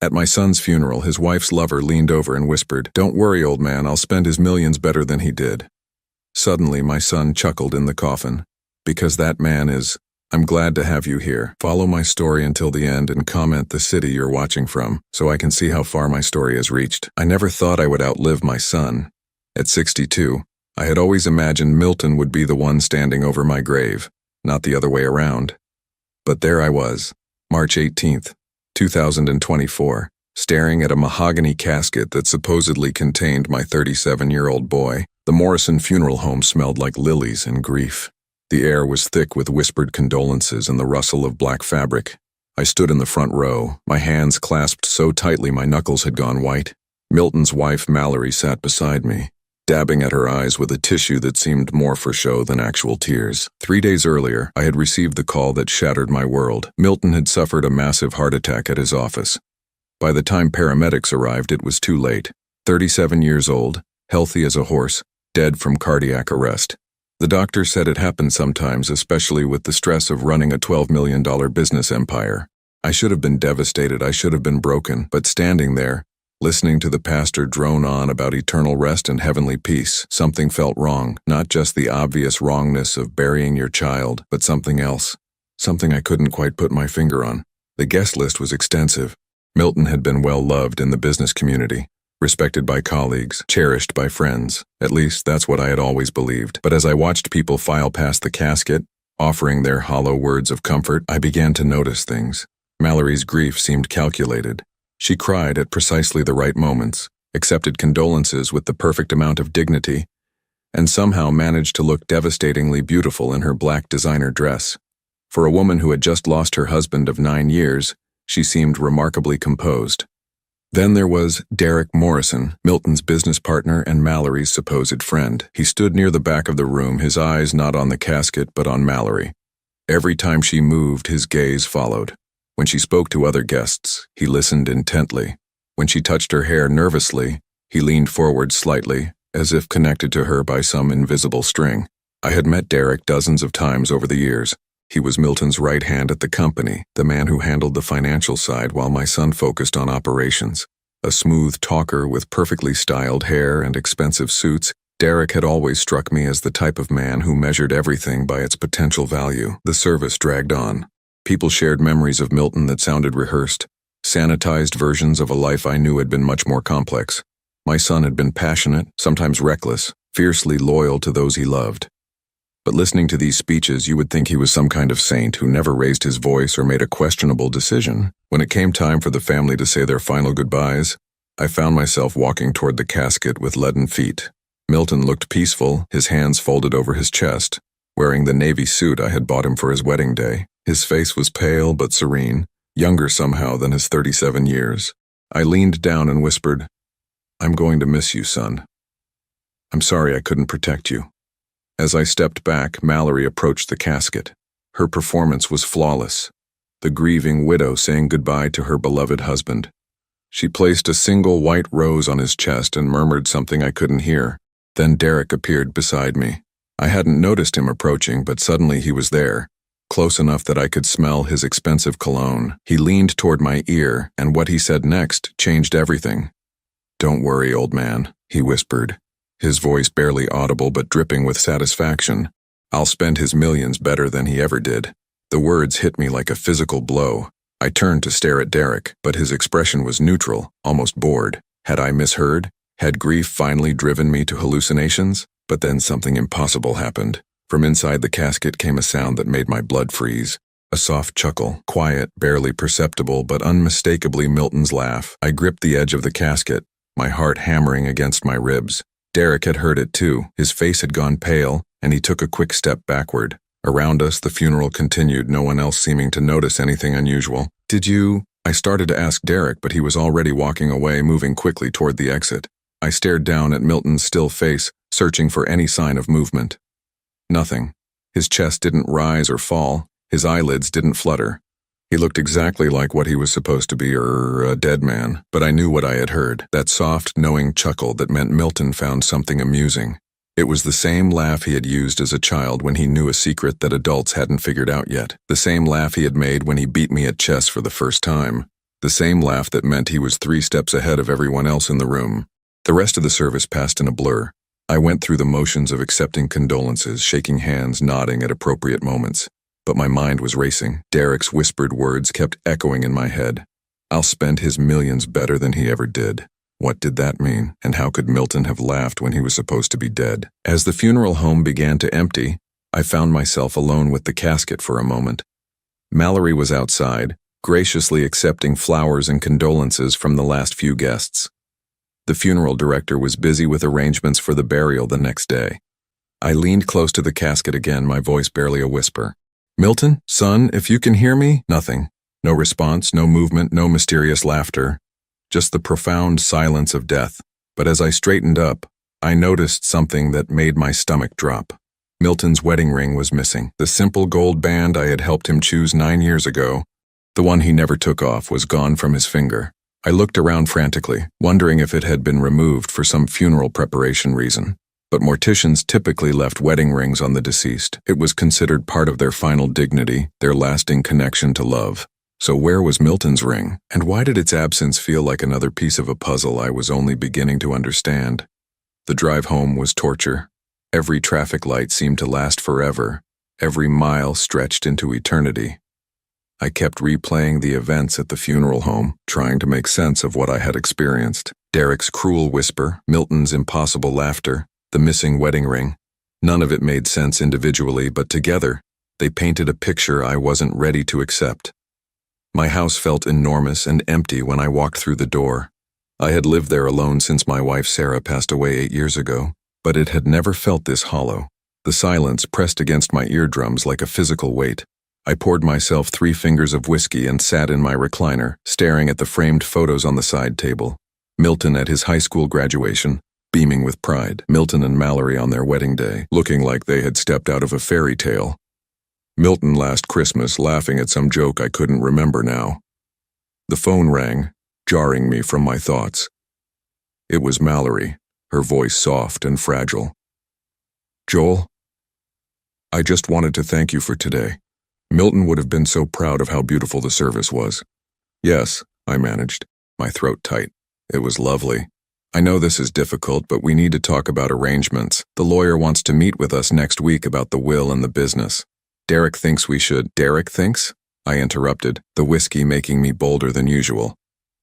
At my son's funeral, his wife's lover leaned over and whispered, "Don't worry, old man, I'll spend his millions better than he did." Suddenly, my son chuckled in the coffin. "Because that man is, I'm glad to have you here. Follow my story until the end and comment the city you're watching from, so I can see how far my story has reached." I never thought I would outlive my son. At 62, I had always imagined Milton would be the one standing over my grave, not the other way around. But there I was, March 18th, 2024, staring at a mahogany casket that supposedly contained my 37-year-old boy. The Morrison funeral home smelled like lilies and grief. The air was thick with whispered condolences and the rustle of black fabric. I stood in the front row, my hands clasped so tightly my knuckles had gone white. Milton's wife, Mallory, sat beside me, dabbing at her eyes with a tissue that seemed more for show than actual tears. 3 days earlier, I had received the call that shattered my world. Milton had suffered a massive heart attack at his office. By the time paramedics arrived, it was too late. 37 years old, healthy as a horse, dead from cardiac arrest. The doctor said it happened sometimes, especially with the stress of running a $12 million business empire. I should have been devastated, I should have been broken, but standing there, listening to the pastor drone on about eternal rest and heavenly peace, something felt wrong. Not just the obvious wrongness of burying your child, but something else. Something I couldn't quite put my finger on. The guest list was extensive. Milton had been well loved in the business community, respected by colleagues, cherished by friends. At least that's what I had always believed. But as I watched people file past the casket, offering their hollow words of comfort, I began to notice things. Mallory's grief seemed calculated. She cried at precisely the right moments, accepted condolences with the perfect amount of dignity, and somehow managed to look devastatingly beautiful in her black designer dress. For a woman who had just lost her husband of 9 years, she seemed remarkably composed. Then there was Derek Morrison, Milton's business partner and Mallory's supposed friend. He stood near the back of the room, his eyes not on the casket but on Mallory. Every time she moved, his gaze followed. When she spoke to other guests, he listened intently. When she touched her hair nervously, he leaned forward slightly, as if connected to her by some invisible string. I had met Derek dozens of times over the years. He was Milton's right hand at the company, the man who handled the financial side while my son focused on operations. A smooth talker with perfectly styled hair and expensive suits, Derek had always struck me as the type of man who measured everything by its potential value. The service dragged on. People shared memories of Milton that sounded rehearsed, sanitized versions of a life I knew had been much more complex. My son had been passionate, sometimes reckless, fiercely loyal to those he loved. But listening to these speeches, you would think he was some kind of saint who never raised his voice or made a questionable decision. When it came time for the family to say their final goodbyes, I found myself walking toward the casket with leaden feet. Milton looked peaceful, his hands folded over his chest, wearing the navy suit I had bought him for his wedding day. His face was pale but serene, younger somehow than his 37 years. I leaned down and whispered, "I'm going to miss you, son. I'm sorry I couldn't protect you." As I stepped back, Mallory approached the casket. Her performance was flawless, the grieving widow saying goodbye to her beloved husband. She placed a single white rose on his chest and murmured something I couldn't hear. Then Derek appeared beside me. I hadn't noticed him approaching, but suddenly he was there, close enough that I could smell his expensive cologne. He leaned toward my ear, and what he said next changed everything. "Don't worry, old man," he whispered, his voice barely audible but dripping with satisfaction. "I'll spend his millions better than he ever did." The words hit me like a physical blow. I turned to stare at Derek, but his expression was neutral, almost bored. Had I misheard? Had grief finally driven me to hallucinations? But then something impossible happened. From inside the casket came a sound that made my blood freeze. A soft chuckle, quiet, barely perceptible, but unmistakably Milton's laugh. I gripped the edge of the casket, my heart hammering against my ribs. Derek had heard it too. His face had gone pale, and he took a quick step backward. Around us, the funeral continued, no one else seeming to notice anything unusual. "Did you?" I started to ask Derek, but he was already walking away, moving quickly toward the exit. I stared down at Milton's still face, searching for any sign of movement. Nothing. His chest didn't rise or fall. His eyelids didn't flutter. He looked exactly like what he was supposed to be, a dead man. But I knew what I had heard, that soft, knowing chuckle that meant Milton found something amusing. It was the same laugh he had used as a child when he knew a secret that adults hadn't figured out yet. The same laugh he had made when he beat me at chess for the first time. The same laugh that meant he was 3 steps ahead of everyone else in the room. The rest of the service passed in a blur. I went through the motions of accepting condolences, shaking hands, nodding at appropriate moments. But my mind was racing. Derek's whispered words kept echoing in my head. I'll spend his millions better than he ever did. What did that mean, and how could Milton have laughed when he was supposed to be dead? As the funeral home began to empty, I found myself alone with the casket for a moment. Mallory was outside, graciously accepting flowers and condolences from the last few guests. The funeral director was busy with arrangements for the burial the next day. I leaned close to the casket again, my voice barely a whisper. "Milton, son, if you can hear me?" Nothing. No response, no movement, no mysterious laughter. Just the profound silence of death. But as I straightened up, I noticed something that made my stomach drop. Milton's wedding ring was missing. The simple gold band I had helped him choose 9 years ago, the one he never took off, was gone from his finger. I looked around frantically, wondering if it had been removed for some funeral preparation reason. But morticians typically left wedding rings on the deceased. It was considered part of their final dignity, their lasting connection to love. So where was Milton's ring? And why did its absence feel like another piece of a puzzle I was only beginning to understand? The drive home was torture. Every traffic light seemed to last forever. Every mile stretched into eternity. I kept replaying the events at the funeral home, trying to make sense of what I had experienced. Derek's cruel whisper, Milton's impossible laughter, the missing wedding ring. None of it made sense individually, but together, they painted a picture I wasn't ready to accept. My house felt enormous and empty when I walked through the door. I had lived there alone since my wife Sarah passed away 8 years ago, but it had never felt this hollow. The silence pressed against my eardrums like a physical weight. I poured myself 3 fingers of whiskey and sat in my recliner, staring at the framed photos on the side table. Milton at his high school graduation, beaming with pride. Milton and Mallory on their wedding day, looking like they had stepped out of a fairy tale. Milton last Christmas, laughing at some joke I couldn't remember now. The phone rang, jarring me from my thoughts. It was Mallory, her voice soft and fragile. "Joel, I just wanted to thank you for today. Milton would have been so proud of how beautiful the service was." "Yes," I managed, my throat tight. "It was lovely. I know this is difficult, but we need to talk about arrangements. The lawyer wants to meet with us next week about the will and the business. Derek thinks we should—" "Derek thinks?" I interrupted, the whiskey making me bolder than usual.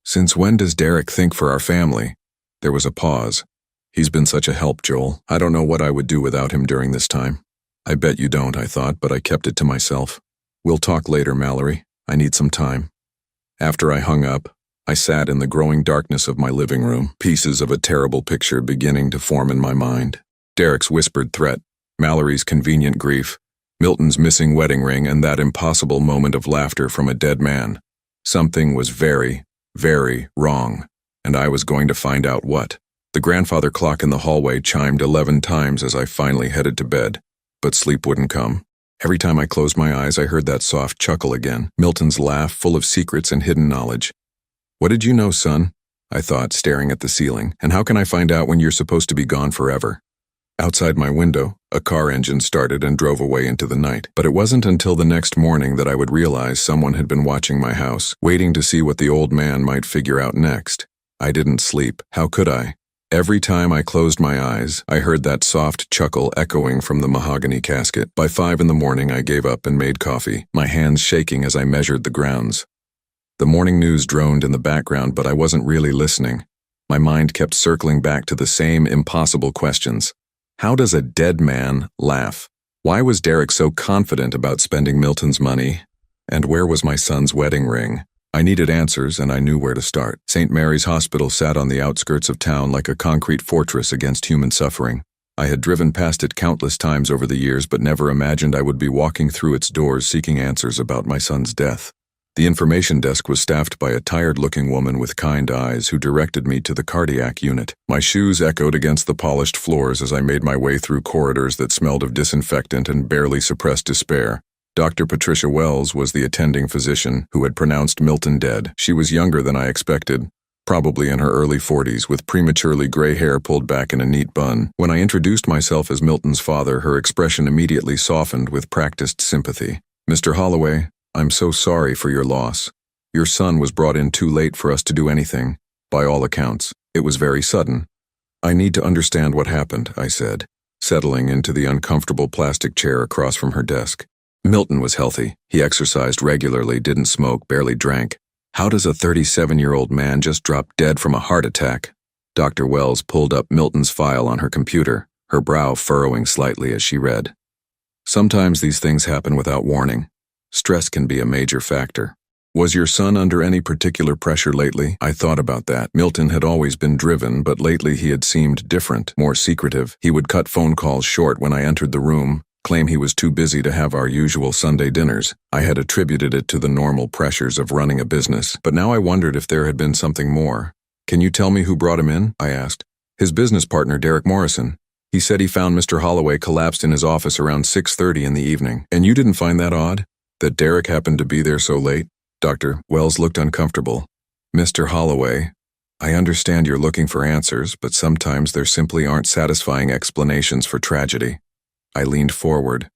"Since when does Derek think for our family?" There was a pause. "He's been such a help, Joel. I don't know what I would do without him during this time." "I bet you don't," I thought, but I kept it to myself. "We'll talk later, Mallory. I need some time." After I hung up, I sat in the growing darkness of my living room, pieces of a terrible picture beginning to form in my mind. Derek's whispered threat, Mallory's convenient grief, Milton's missing wedding ring, and that impossible moment of laughter from a dead man. Something was very, very wrong, and I was going to find out what. The grandfather clock in the hallway chimed 11 times as I finally headed to bed, but sleep wouldn't come. Every time I closed my eyes, I heard that soft chuckle again, Milton's laugh full of secrets and hidden knowledge. "What did you know, son?" I thought, staring at the ceiling. "And how can I find out when you're supposed to be gone forever?" Outside my window, a car engine started and drove away into the night. But it wasn't until the next morning that I would realize someone had been watching my house, waiting to see what the old man might figure out next. I didn't sleep. How could I? Every time I closed my eyes, I heard that soft chuckle echoing from the mahogany casket. By 5 in the morning, I gave up and made coffee, my hands shaking as I measured the grounds. The morning news droned in the background, but I wasn't really listening. My mind kept circling back to the same impossible questions. How does a dead man laugh? Why was Derek so confident about spending Milton's money? And where was my son's wedding ring? I needed answers, and I knew where to start. St. Mary's Hospital sat on the outskirts of town like a concrete fortress against human suffering. I had driven past it countless times over the years, but never imagined I would be walking through its doors seeking answers about my son's death. The information desk was staffed by a tired-looking woman with kind eyes who directed me to the cardiac unit. My shoes echoed against the polished floors as I made my way through corridors that smelled of disinfectant and barely suppressed despair. Dr. Patricia Wells was the attending physician who had pronounced Milton dead. She was younger than I expected, probably in her early 40s, with prematurely gray hair pulled back in a neat bun. When I introduced myself as Milton's father, her expression immediately softened with practiced sympathy. "Mr. Holloway, I'm so sorry for your loss. Your son was brought in too late for us to do anything. By all accounts, it was very sudden. I need to understand what happened, I said, settling into the uncomfortable plastic chair across from her desk. Milton was healthy. He exercised regularly, didn't smoke, barely drank. How does a 37-year-old man just drop dead from a heart attack? Dr. Wells pulled up Milton's file on her computer, her brow furrowing slightly as she read. Sometimes these things happen without warning. Stress can be a major factor. Was your son under any particular pressure lately? I thought about that. Milton had always been driven, but lately he had seemed different, more secretive. He would cut phone calls short when I entered the room, claim he was too busy to have our usual Sunday dinners. I had attributed it to the normal pressures of running a business, but now I wondered if there had been something more. Can you tell me who brought him in? I asked. His business partner, Derek Morrison. He said he found Mr. Holloway collapsed in his office around 6:30 in the evening. And you didn't find that odd? That Derek happened to be there so late? Dr. Wells looked uncomfortable. Mr. Holloway, I understand you're looking for answers, but sometimes there simply aren't satisfying explanations for tragedy. I leaned forward.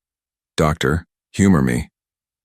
Doctor, humor me.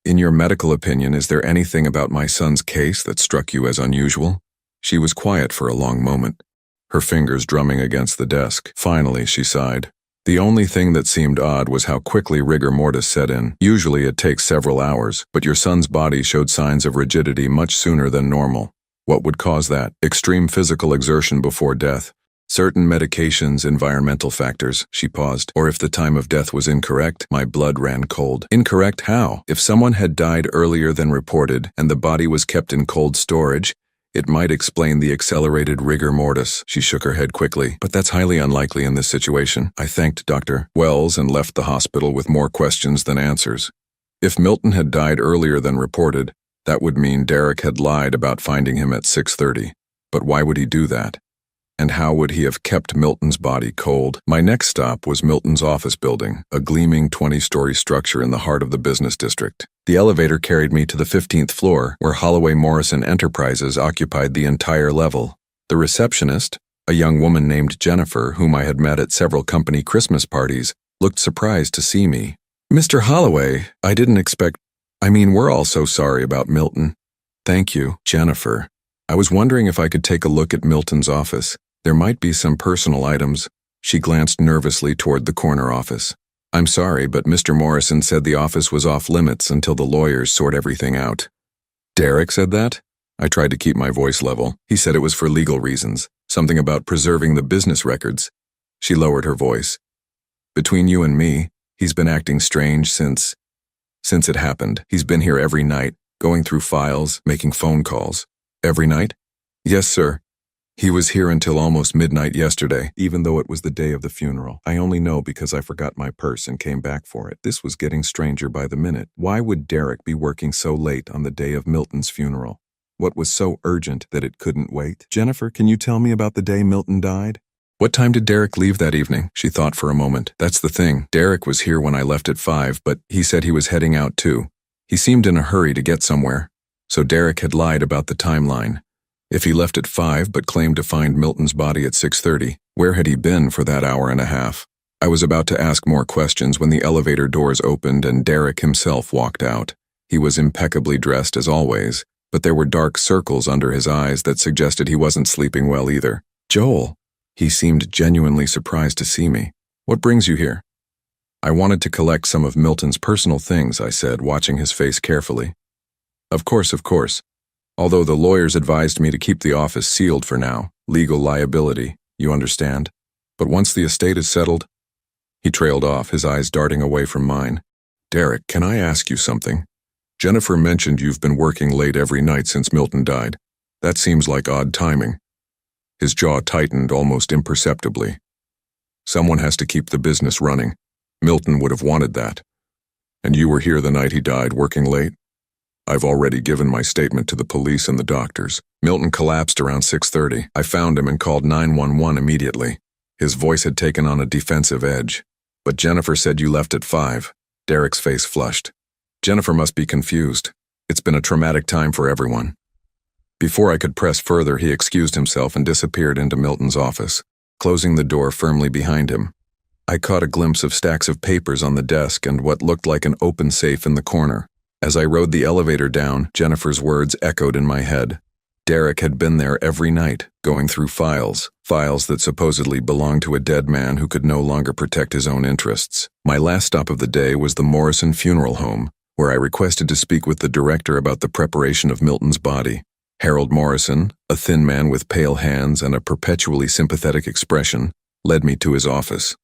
In your medical opinion, is there anything about my son's case that struck you as unusual? She was quiet for a long moment, her fingers drumming against the desk. Finally, she sighed. The only thing that seemed odd was how quickly rigor mortis set in. Usually it takes several hours, but your son's body showed signs of rigidity much sooner than normal. What would cause that? Extreme physical exertion before death. Certain medications, environmental factors. She paused. Or if the time of death was incorrect, my blood ran cold. Incorrect how? If someone had died earlier than reported and the body was kept in cold storage, it might explain the accelerated rigor mortis. She shook her head quickly. But that's highly unlikely in this situation. I thanked Dr. Wells and left the hospital with more questions than answers. If Milton had died earlier than reported, that would mean Derek had lied about finding him at 6:30. But why would he do that? And how would he have kept Milton's body cold? My next stop was Milton's office building, a gleaming 20-story structure in the heart of the business district. The elevator carried me to the 15th floor, where Holloway Morrison Enterprises occupied the entire level. The receptionist, a young woman named Jennifer, whom I had met at several company Christmas parties, looked surprised to see me. Mr. Holloway, I didn't expect... we're all so sorry about Milton. Thank you, Jennifer. I was wondering if I could take a look at Milton's office. There might be some personal items. She glanced nervously toward the corner office. I'm sorry, but Mr. Morrison said the office was off limits until the lawyers sort everything out. Derek said that? I tried to keep my voice level. He said it was for legal reasons, something about preserving the business records. She lowered her voice. Between you and me, he's been acting strange since it happened. He's been here every night, going through files, making phone calls. Every night? Yes, sir. He was here until almost midnight yesterday, even though it was the day of the funeral. I only know because I forgot my purse and came back for it. This was getting stranger by the minute. Why would Derek be working so late on the day of Milton's funeral? What was so urgent that it couldn't wait? Jennifer, can you tell me about the day Milton died? What time did Derek leave that evening? She thought for a moment. That's the thing. Derek was here when I left at 5, but he said he was heading out too. He seemed in a hurry to get somewhere. So Derek had lied about the timeline. If he left at 5 but claimed to find Milton's body at 6:30, where had he been for that hour and a half? I was about to ask more questions when the elevator doors opened and Derek himself walked out. He was impeccably dressed as always, but there were dark circles under his eyes that suggested he wasn't sleeping well either. Joel. He seemed genuinely surprised to see me. What brings you here? I wanted to collect some of Milton's personal things, I said, watching his face carefully. Of course. Although the lawyers advised me to keep the office sealed for now, legal liability, you understand. But once the estate is settled... He trailed off, his eyes darting away from mine. Derek, can I ask you something? Jennifer mentioned you've been working late every night since Milton died. That seems like odd timing. His jaw tightened almost imperceptibly. Someone has to keep the business running. Milton would have wanted that. And you were here the night he died, working late? I've already given my statement to the police and the doctors. Milton collapsed around 6:30. I found him and called 911 immediately. His voice had taken on a defensive edge. But Jennifer said you left at 5. Derek's face flushed. Jennifer must be confused. It's been a traumatic time for everyone. Before I could press further, he excused himself and disappeared into Milton's office, closing the door firmly behind him. I caught a glimpse of stacks of papers on the desk and what looked like an open safe in the corner. As I rode the elevator down, Jennifer's words echoed in my head. Derek had been there every night, going through files that supposedly belonged to a dead man who could no longer protect his own interests. My last stop of the day was the Morrison Funeral Home, where I requested to speak with the director about the preparation of Milton's body. Harold Morrison, a thin man with pale hands and a perpetually sympathetic expression, led me to his office.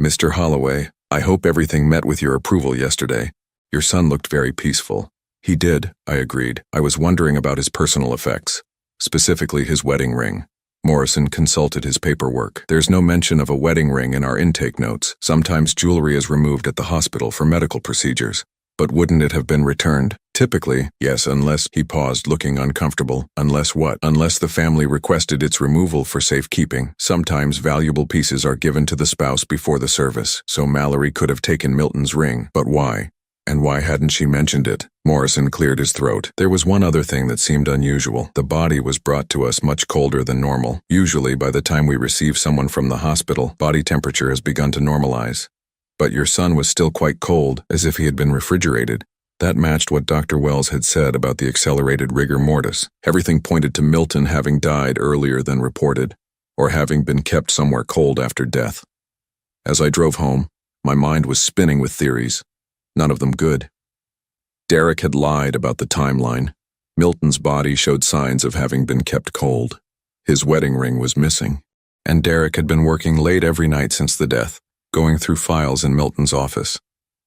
"Mr. Holloway, I hope everything met with your approval yesterday. Your son looked very peaceful." "He did," I agreed. I was wondering about his personal effects, specifically his wedding ring. Morrison consulted his paperwork. "There's no mention of a wedding ring in our intake notes. Sometimes jewelry is removed at the hospital for medical procedures. But wouldn't it have been returned?" "Typically, yes, unless—" He paused, looking uncomfortable. "Unless what?" "Unless the family requested its removal for safekeeping. Sometimes valuable pieces are given to the spouse before the service, so Mallory could have taken Milton's ring. But why? And why hadn't she mentioned it?" Morrison cleared his throat. "There was one other thing that seemed unusual. The body was brought to us much colder than normal. Usually, by the time we receive someone from the hospital, body temperature has begun to normalize. But your son was still quite cold, as if he had been refrigerated." That matched what Dr. Wells had said about the accelerated rigor mortis. Everything pointed to Milton having died earlier than reported, or having been kept somewhere cold after death. As I drove home, my mind was spinning with theories. None of them good. Derek had lied about the timeline. Milton's body showed signs of having been kept cold. His wedding ring was missing. And Derek had been working late every night since the death, going through files in Milton's office.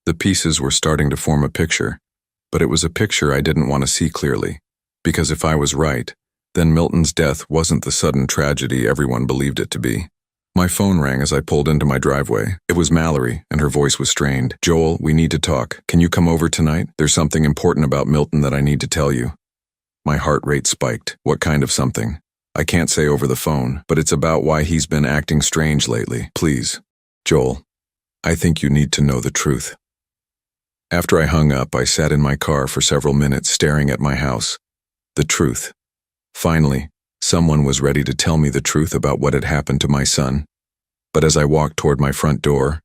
The pieces were starting to form a picture, but it was a picture I didn't want to see clearly, because if I was right, then Milton's death wasn't the sudden tragedy everyone believed it to be. My phone rang as I pulled into my driveway. It was Mallory, and her voice was strained. "Joel, we need to talk. Can you come over tonight? There's something important about Milton that I need to tell you." My heart rate spiked. "What kind of something?" "I can't say over the phone, but it's about why he's been acting strange lately. Please. Joel, I think you need to know the truth." After I hung up, I sat in my car for several minutes staring at my house. The truth. Finally, someone was ready to tell me the truth about what had happened to my son. But as I walked toward my front door,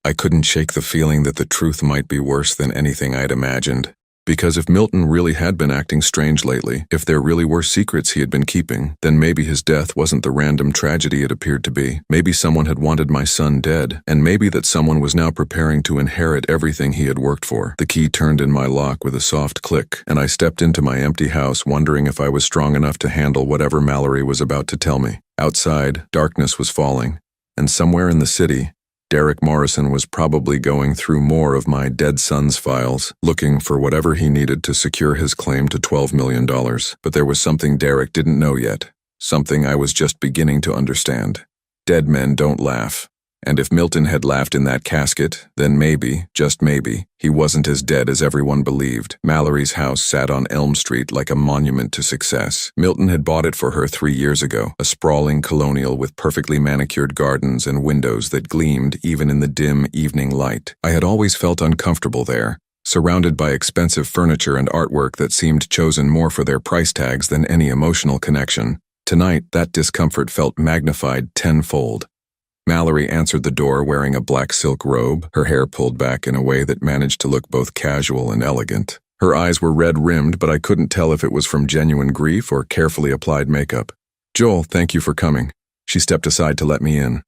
I couldn't shake the feeling that the truth might be worse than anything I'd imagined. Because if Milton really had been acting strange lately, if there really were secrets he had been keeping, then maybe his death wasn't the random tragedy it appeared to be. Maybe someone had wanted my son dead, and maybe that someone was now preparing to inherit everything he had worked for. The key turned in my lock with a soft click, and I stepped into my empty house wondering if I was strong enough to handle whatever Mallory was about to tell me. Outside, darkness was falling, and somewhere in the city, Derek Morrison was probably going through more of my dead son's files, looking for whatever he needed to secure his claim to $12 million. But there was something Derek didn't know yet, something I was just beginning to understand. Dead men don't laugh. And if Milton had laughed in that casket, then maybe, just maybe, he wasn't as dead as everyone believed. Mallory's house sat on Elm Street like a monument to success. Milton had bought it for her 3 years ago, a sprawling colonial with perfectly manicured gardens and windows that gleamed even in the dim evening light. I had always felt uncomfortable there, surrounded by expensive furniture and artwork that seemed chosen more for their price tags than any emotional connection. Tonight, that discomfort felt magnified tenfold. Mallory answered the door wearing a black silk robe, her hair pulled back in a way that managed to look both casual and elegant. Her eyes were red-rimmed, but I couldn't tell if it was from genuine grief or carefully applied makeup. "Joel, thank you for coming." She stepped aside to let me in.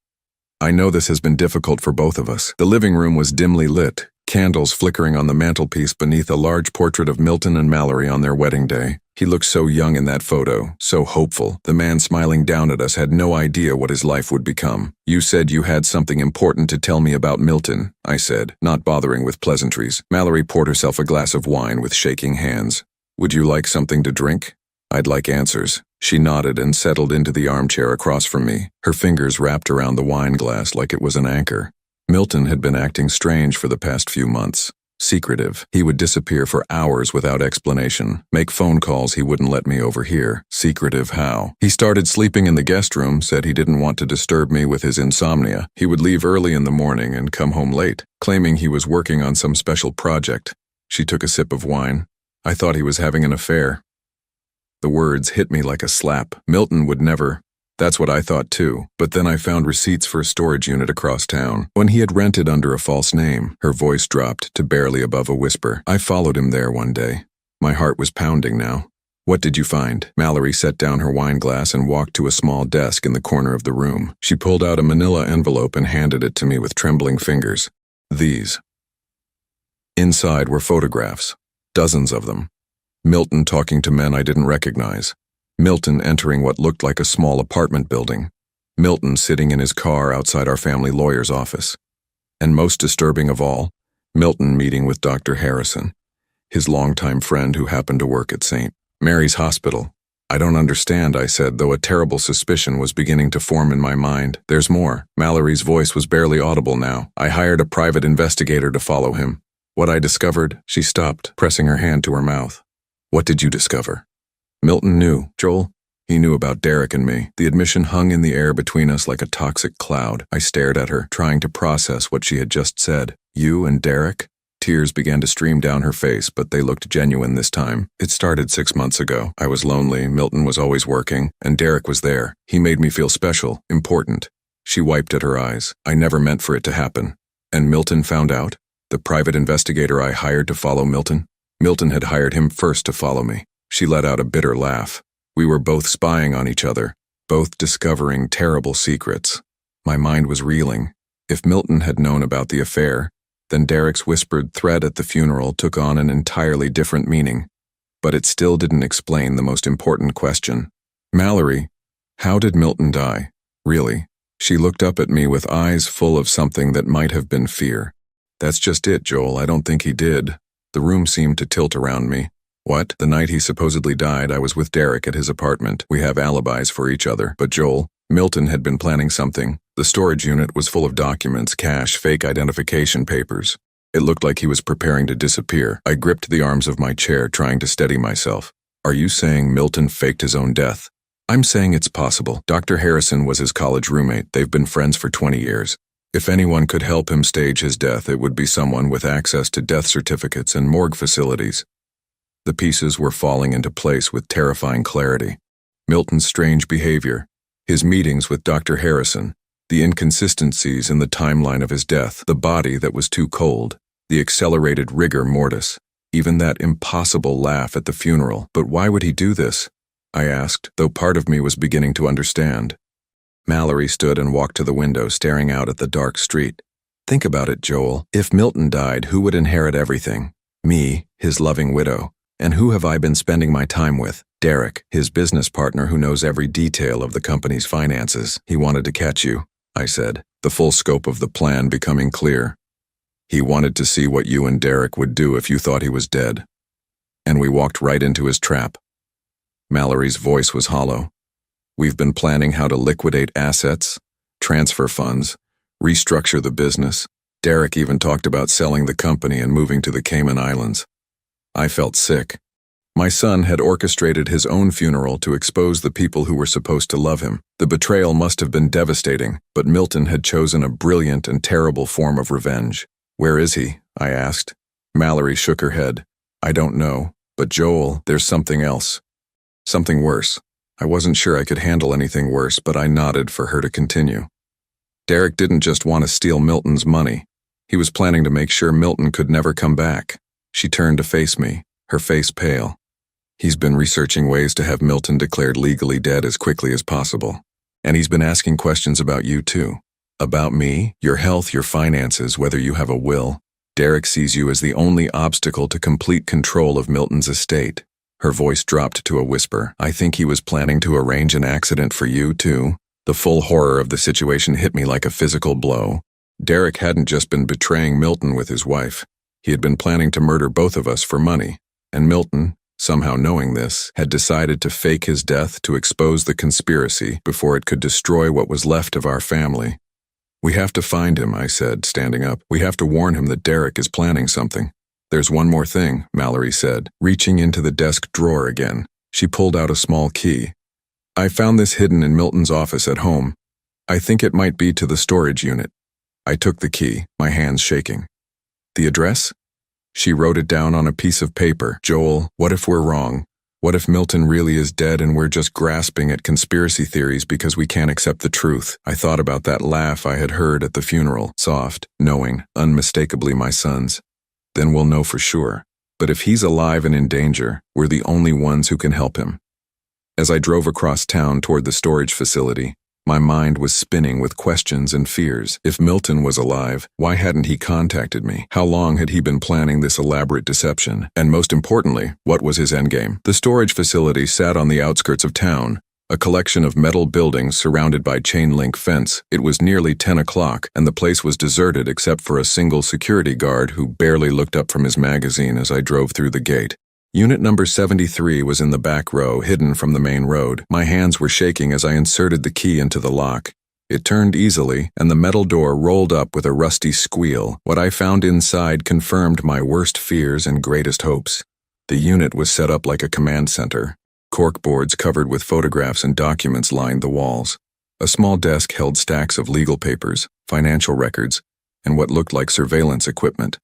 "I know this has been difficult for both of us." The living room was dimly lit, candles flickering on the mantelpiece beneath a large portrait of Milton and Mallory on their wedding day. He looked so young in that photo, so hopeful. The man smiling down at us had no idea what his life would become. "You said you had something important to tell me about Milton," I said, not bothering with pleasantries. Mallory poured herself a glass of wine with shaking hands. "Would you like something to drink?" "I'd like answers." She nodded and settled into the armchair across from me, her fingers wrapped around the wine glass like it was an anchor. Milton had been acting strange for the past few months. Secretive. He would disappear for hours without explanation, make phone calls he wouldn't let me overhear. Secretive how? He started sleeping in the guest room, said he didn't want to disturb me with his insomnia. He would leave early in the morning and come home late, claiming he was working on some special project. She took a sip of wine. "I thought he was having an affair." The words hit me like a slap. Milton would never. That's what I thought too, but then I found receipts for a storage unit across town. When he had rented under a false name, her voice dropped to barely above a whisper. I followed him there one day. My heart was pounding now. What did you find? Mallory set down her wine glass and walked to a small desk in the corner of the room. She pulled out a manila envelope and handed it to me with trembling fingers. These. Inside were photographs, dozens of them. Milton talking to men I didn't recognize. Milton entering what looked like a small apartment building. Milton sitting in his car outside our family lawyer's office. And most disturbing of all, Milton meeting with Dr. Harrison, his longtime friend who happened to work at St. Mary's Hospital. I don't understand, I said, though a terrible suspicion was beginning to form in my mind. There's more. Mallory's voice was barely audible now. I hired a private investigator to follow him. What I discovered, she stopped, pressing her hand to her mouth. What did you discover? Milton knew. Joel, he knew about Derek and me. The admission hung in the air between us like a toxic cloud. I stared at her, trying to process what she had just said. You and Derek? Tears began to stream down her face, but they looked genuine this time. It started 6 months ago. I was lonely, Milton was always working, and Derek was there. He made me feel special, important. She wiped at her eyes. I never meant for it to happen. And Milton found out? The private investigator I hired to follow Milton? Milton had hired him first to follow me. She let out a bitter laugh. We were both spying on each other, both discovering terrible secrets. My mind was reeling. If Milton had known about the affair, then Derek's whispered threat at the funeral took on an entirely different meaning. But it still didn't explain the most important question. Mallory, how did Milton die? Really? She looked up at me with eyes full of something that might have been fear. That's just it, Joel. I don't think he did. The room seemed to tilt around me. What? The night he supposedly died, I was with Derek at his apartment. We have alibis for each other. But Joel, Milton had been planning something. The storage unit was full of documents, cash, fake identification papers. It looked like he was preparing to disappear. I gripped the arms of my chair, trying to steady myself. Are you saying Milton faked his own death? I'm saying it's possible. Dr. Harrison was his college roommate. They've been friends for 20 years. If anyone could help him stage his death, it would be someone with access to death certificates and morgue facilities. The pieces were falling into place with terrifying clarity. Milton's strange behavior, his meetings with Dr. Harrison, the inconsistencies in the timeline of his death, the body that was too cold, the accelerated rigor mortis, even that impossible laugh at the funeral. But why would he do this? I asked, though part of me was beginning to understand. Mallory stood and walked to the window, staring out at the dark street. Think about it, Joel. If Milton died, who would inherit everything? Me, his loving widow. And who have I been spending my time with? Derek, his business partner who knows every detail of the company's finances. He wanted to catch you, I said, the full scope of the plan becoming clear. He wanted to see what you and Derek would do if you thought he was dead. And we walked right into his trap. Mallory's voice was hollow. We've been planning how to liquidate assets, transfer funds, restructure the business. Derek even talked about selling the company and moving to the Cayman Islands. I felt sick. My son had orchestrated his own funeral to expose the people who were supposed to love him. The betrayal must have been devastating, but Milton had chosen a brilliant and terrible form of revenge. Where is he? I asked. Mallory shook her head. I don't know, but Joel, there's something else. Something worse. I wasn't sure I could handle anything worse, but I nodded for her to continue. Derek didn't just want to steal Milton's money. He was planning to make sure Milton could never come back. She turned to face me, her face pale. He's been researching ways to have Milton declared legally dead as quickly as possible. And he's been asking questions about you too. About me, your health, your finances, whether you have a will. Derek sees you as the only obstacle to complete control of Milton's estate. Her voice dropped to a whisper. I think he was planning to arrange an accident for you too. The full horror of the situation hit me like a physical blow. Derek hadn't just been betraying Milton with his wife. He had been planning to murder both of us for money. And Milton, somehow knowing this, had decided to fake his death to expose the conspiracy before it could destroy what was left of our family. We have to find him, I said, standing up. We have to warn him that Derek is planning something. There's one more thing, Mallory said, reaching into the desk drawer again. She pulled out a small key. I found this hidden in Milton's office at home. I think it might be to the storage unit. I took the key, my hands shaking. The address? She wrote it down on a piece of paper. Joel, what if we're wrong? What if Milton really is dead and we're just grasping at conspiracy theories because we can't accept the truth? I thought about that laugh I had heard at the funeral, soft, knowing, unmistakably my son's. Then we'll know for sure. But if he's alive and in danger, we're the only ones who can help him. As I drove across town toward the storage facility, my mind was spinning with questions and fears. If Milton was alive, why hadn't he contacted me? How long had he been planning this elaborate deception? And most importantly, what was his endgame? The storage facility sat on the outskirts of town, a collection of metal buildings surrounded by chain-link fence. It was nearly 10 o'clock, and the place was deserted except for a single security guard who barely looked up from his magazine as I drove through the gate. Unit number 73 was in the back row, hidden from the main road. My hands were shaking as I inserted the key into the lock. It turned easily, and the metal door rolled up with a rusty squeal. What I found inside confirmed my worst fears and greatest hopes. The unit was set up like a command center. Corkboards covered with photographs and documents lined the walls. A small desk held stacks of legal papers, financial records, and what looked like surveillance equipment.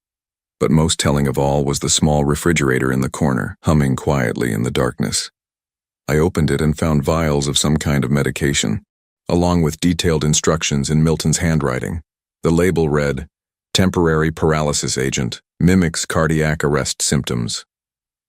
But most telling of all was the small refrigerator in the corner, humming quietly in the darkness. I opened it and found vials of some kind of medication, along with detailed instructions in Milton's handwriting. The label read, "Temporary paralysis agent, mimics cardiac arrest symptoms."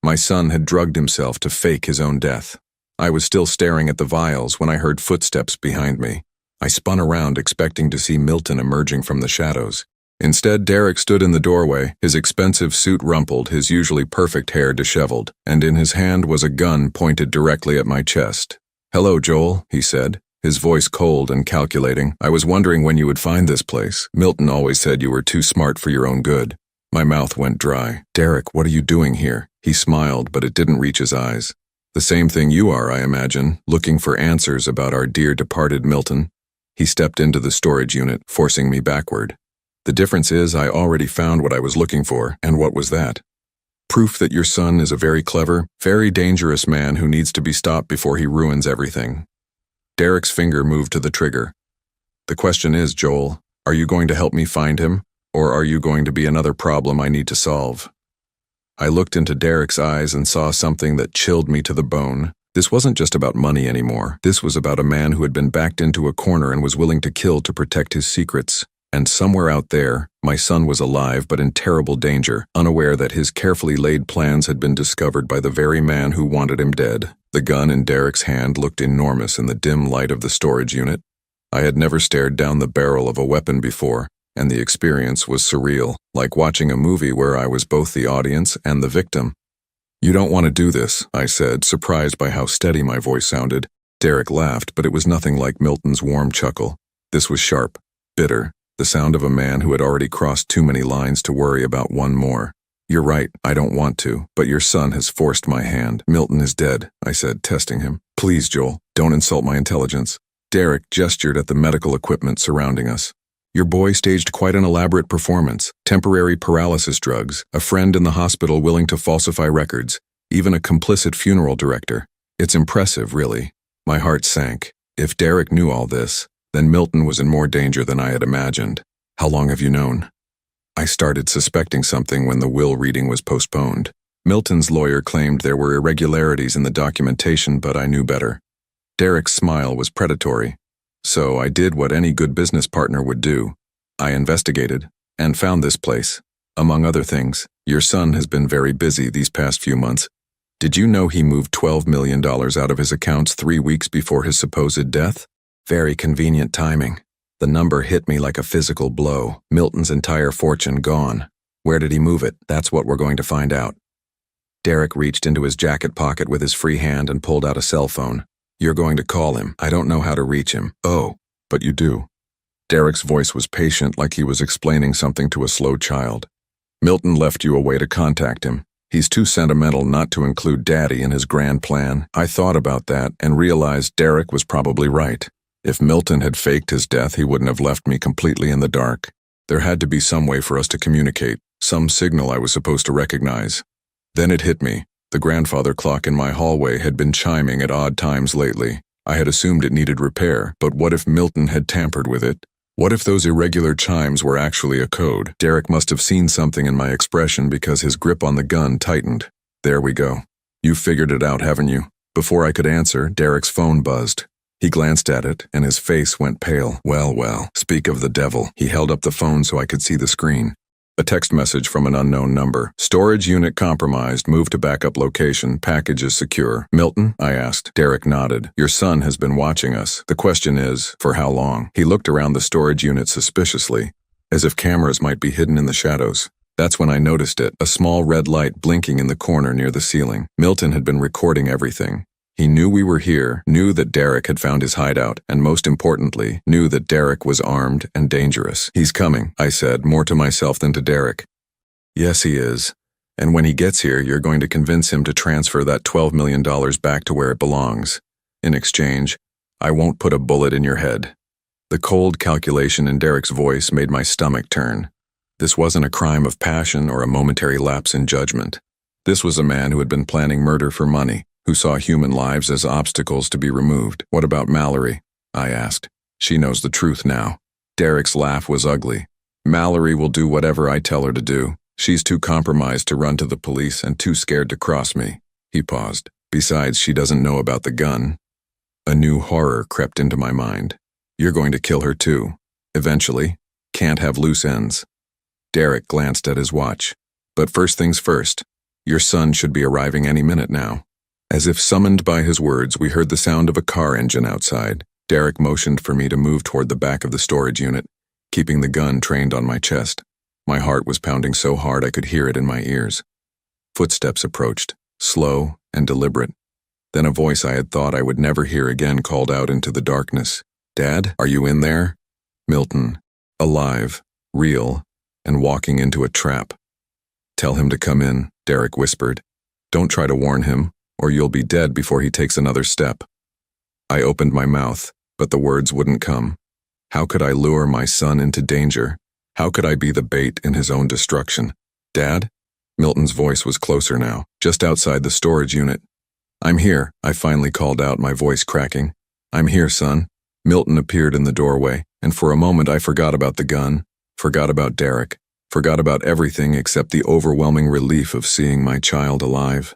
My son had drugged himself to fake his own death. I was still staring at the vials when I heard footsteps behind me. I spun around expecting to see Milton emerging from the shadows. Instead, Derek stood in the doorway, his expensive suit rumpled, his usually perfect hair disheveled, and in his hand was a gun pointed directly at my chest. "Hello, Joel," he said, his voice cold and calculating. "I was wondering when you would find this place. Milton always said you were too smart for your own good." My mouth went dry. "Derek, what are you doing here?" He smiled, but it didn't reach his eyes. "The same thing you are, I imagine, looking for answers about our dear departed Milton." He stepped into the storage unit, forcing me backward. "The difference is I already found what I was looking for, and what was that? Proof that your son is a very clever, very dangerous man who needs to be stopped before he ruins everything." Derek's finger moved to the trigger. "The question is, Joel, are you going to help me find him, or are you going to be another problem I need to solve?" I looked into Derek's eyes and saw something that chilled me to the bone. This wasn't just about money anymore. This was about a man who had been backed into a corner and was willing to kill to protect his secrets. And somewhere out there, my son was alive but in terrible danger, unaware that his carefully laid plans had been discovered by the very man who wanted him dead. The gun in Derek's hand looked enormous in the dim light of the storage unit. I had never stared down the barrel of a weapon before, and the experience was surreal, like watching a movie where I was both the audience and the victim. "You don't want to do this," I said, surprised by how steady my voice sounded. Derek laughed, but it was nothing like Milton's warm chuckle. This was sharp, bitter, the sound of a man who had already crossed too many lines to worry about one more. "You're right, I don't want to, but your son has forced my hand. Milton is dead," I said, testing him. "Please, Joel, don't insult my intelligence." Derek gestured at the medical equipment surrounding us. "Your boy staged quite an elaborate performance. Temporary paralysis drugs, a friend in the hospital willing to falsify records, even a complicit funeral director. It's impressive, really." My heart sank. If Derek knew all this, then Milton was in more danger than I had imagined. "How long have you known?" I started suspecting something when the will reading was postponed. Milton's lawyer claimed there were irregularities in the documentation, but I knew better. Derek's smile was predatory. So I did what any good business partner would do. I investigated and found this place. Among other things, your son has been very busy these past few months. Did you know he moved $12 million out of his accounts 3 weeks before his supposed death? Very convenient timing. The number hit me like a physical blow. Milton's entire fortune gone. Where did he move it? That's what we're going to find out. Derek reached into his jacket pocket with his free hand and pulled out a cell phone. "You're going to call him. I don't know how to reach him." "Oh, but you do." Derek's voice was patient, like he was explaining something to a slow child. "Milton left you a way to contact him. He's too sentimental not to include Daddy in his grand plan." I thought about that and realized Derek was probably right. If Milton had faked his death, he wouldn't have left me completely in the dark. There had to be some way for us to communicate, some signal I was supposed to recognize. Then it hit me. The grandfather clock in my hallway had been chiming at odd times lately. I had assumed it needed repair, but what if Milton had tampered with it? What if those irregular chimes were actually a code? Derek must have seen something in my expression because his grip on the gun tightened. "There we go." You figured it out, haven't you? Before I could answer, Derek's phone buzzed. He glanced at it, and his face went pale. Well, speak of the devil. He held up the phone so I could see the screen. A text message from an unknown number. Storage unit compromised. Move to backup location. Package is secure. Milton? I asked. Derek nodded. Your son has been watching us. The question is, for how long? He looked around the storage unit suspiciously, as if cameras might be hidden in the shadows. That's when I noticed it, a small red light blinking in the corner near the ceiling. Milton had been recording everything. He knew we were here, knew that Derek had found his hideout, and most importantly, knew that Derek was armed and dangerous. He's coming, I said, more to myself than to Derek. Yes, he is. And when he gets here, you're going to convince him to transfer that $12 million back to where it belongs. In exchange, I won't put a bullet in your head. The cold calculation in Derek's voice made my stomach turn. This wasn't a crime of passion or a momentary lapse in judgment. This was a man who had been planning murder for money, who saw human lives as obstacles to be removed. What about Mallory? I asked. She knows the truth now. Derek's laugh was ugly. Mallory will do whatever I tell her to do. She's too compromised to run to the police and too scared to cross me. He paused. Besides, she doesn't know about the gun. A new horror crept into my mind. You're going to kill her too. Eventually. Can't have loose ends. Derek glanced at his watch. But first things first. Your son should be arriving any minute now. As if summoned by his words, we heard the sound of a car engine outside. Derek motioned for me to move toward the back of the storage unit, keeping the gun trained on my chest. My heart was pounding so hard I could hear it in my ears. Footsteps approached, slow and deliberate. Then a voice I had thought I would never hear again called out into the darkness. Dad, are you in there? Milton, alive, real, and walking into a trap. Tell him to come in, Derek whispered. Don't try to warn him, or you'll be dead before he takes another step. I opened my mouth, but the words wouldn't come. How could I lure my son into danger? How could I be the bait in his own destruction? Dad? Milton's voice was closer now, just outside the storage unit. I'm here, I finally called out, my voice cracking. I'm here, son. Milton appeared in the doorway, and for a moment I forgot about the gun, forgot about Derek, forgot about everything except the overwhelming relief of seeing my child alive.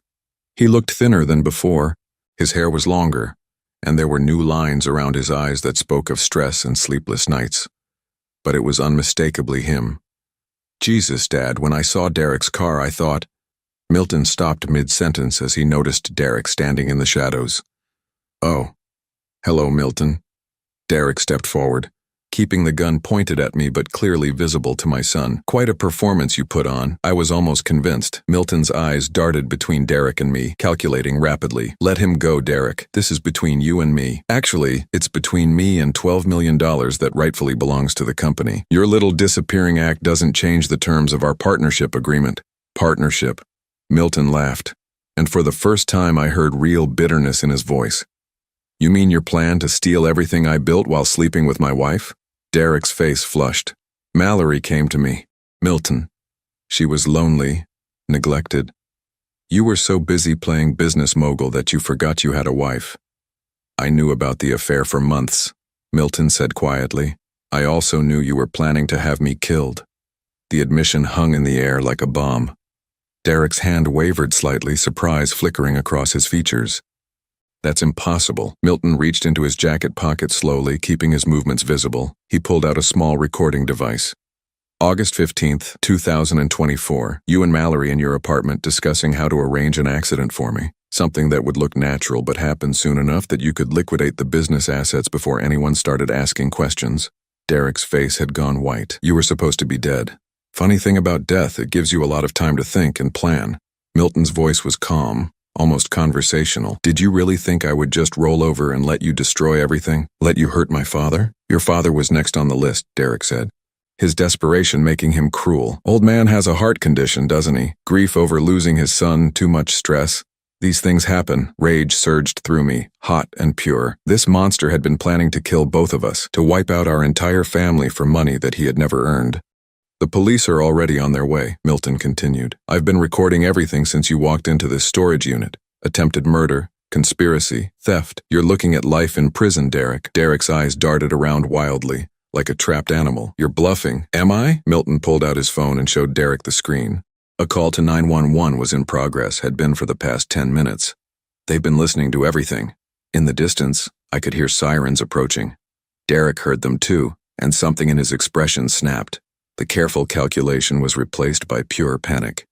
He looked thinner than before. His hair was longer, and there were new lines around his eyes that spoke of stress and sleepless nights. But it was unmistakably him. Jesus, Dad, when I saw Derek's car, I thought... Milton stopped mid-sentence as he noticed Derek standing in the shadows. Oh. Hello, Milton. Derek stepped forward, keeping the gun pointed at me but clearly visible to my son. Quite a performance you put on. I was almost convinced. Milton's eyes darted between Derek and me, calculating rapidly. Let him go, Derek. This is between you and me. Actually, it's between me and $12 million that rightfully belongs to the company. Your little disappearing act doesn't change the terms of our partnership agreement. Partnership. Milton laughed, and for the first time I heard real bitterness in his voice. You mean your plan to steal everything I built while sleeping with my wife? Derek's face flushed. Mallory came to me. Milton. She was lonely, neglected. You were so busy playing business mogul that you forgot you had a wife. I knew about the affair for months, Milton said quietly. I also knew you were planning to have me killed. The admission hung in the air like a bomb. Derek's hand wavered slightly, surprise flickering across his features. That's impossible. Milton reached into his jacket pocket slowly, keeping his movements visible. He pulled out a small recording device. August 15th, 2024. You and Mallory in your apartment discussing how to arrange an accident for me. Something that would look natural but happen soon enough that you could liquidate the business assets before anyone started asking questions. Derek's face had gone white. You were supposed to be dead. Funny thing about death, it gives you a lot of time to think and plan. Milton's voice was calm, almost conversational. Did you really think I would just roll over and let you destroy everything? Let you hurt my father? Your father was next on the list, Derek said. His desperation making him cruel. Old man has a heart condition, doesn't he? Grief over losing his son, too much stress. These things happen. Rage surged through me, hot and pure. This monster had been planning to kill both of us, to wipe out our entire family for money that he had never earned. The police are already on their way, Milton continued. I've been recording everything since you walked into this storage unit. Attempted murder, conspiracy, theft. You're looking at life in prison, Derek. Derek's eyes darted around wildly, like a trapped animal. You're bluffing. Am I? Milton pulled out his phone and showed Derek the screen. A call to 911 was in progress, had been for the past 10 minutes. They've been listening to everything. In the distance, I could hear sirens approaching. Derek heard them too, and something in his expression snapped. The careful calculation was replaced by pure panic.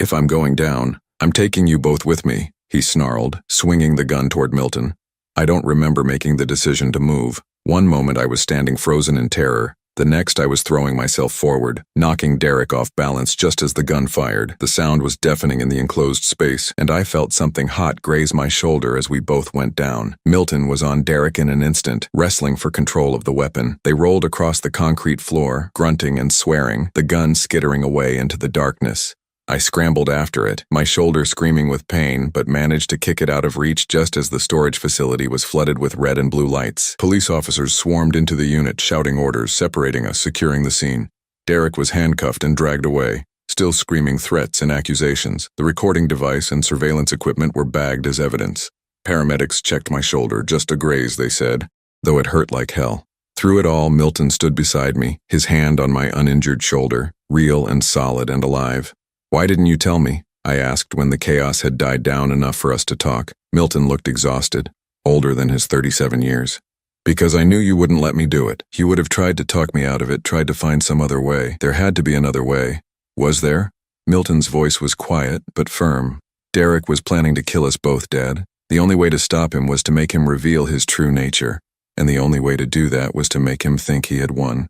"If I'm going down, I'm taking you both with me," he snarled, swinging the gun toward Milton. I don't remember making the decision to move. One moment I was standing frozen in terror. The next I was throwing myself forward, knocking Derek off balance just as the gun fired. The sound was deafening in the enclosed space, and I felt something hot graze my shoulder as we both went down. Milton was on Derek in an instant, wrestling for control of the weapon. They rolled across the concrete floor, grunting and swearing, the gun skittering away into the darkness. I scrambled after it, my shoulder screaming with pain, but managed to kick it out of reach just as the storage facility was flooded with red and blue lights. Police officers swarmed into the unit, shouting orders, separating us, securing the scene. Derek was handcuffed and dragged away, still screaming threats and accusations. The recording device and surveillance equipment were bagged as evidence. Paramedics checked my shoulder, just a graze, they said, though it hurt like hell. Through it all, Milton stood beside me, his hand on my uninjured shoulder, real and solid and alive. "Why didn't you tell me?" I asked when the chaos had died down enough for us to talk. Milton looked exhausted, older than his 37 years. "Because I knew you wouldn't let me do it. You would have tried to talk me out of it, tried to find some other way. There had to be another way. Was there?" Milton's voice was quiet, but firm. "Derek was planning to kill us both, Dad. The only way to stop him was to make him reveal his true nature. And the only way to do that was to make him think he had won."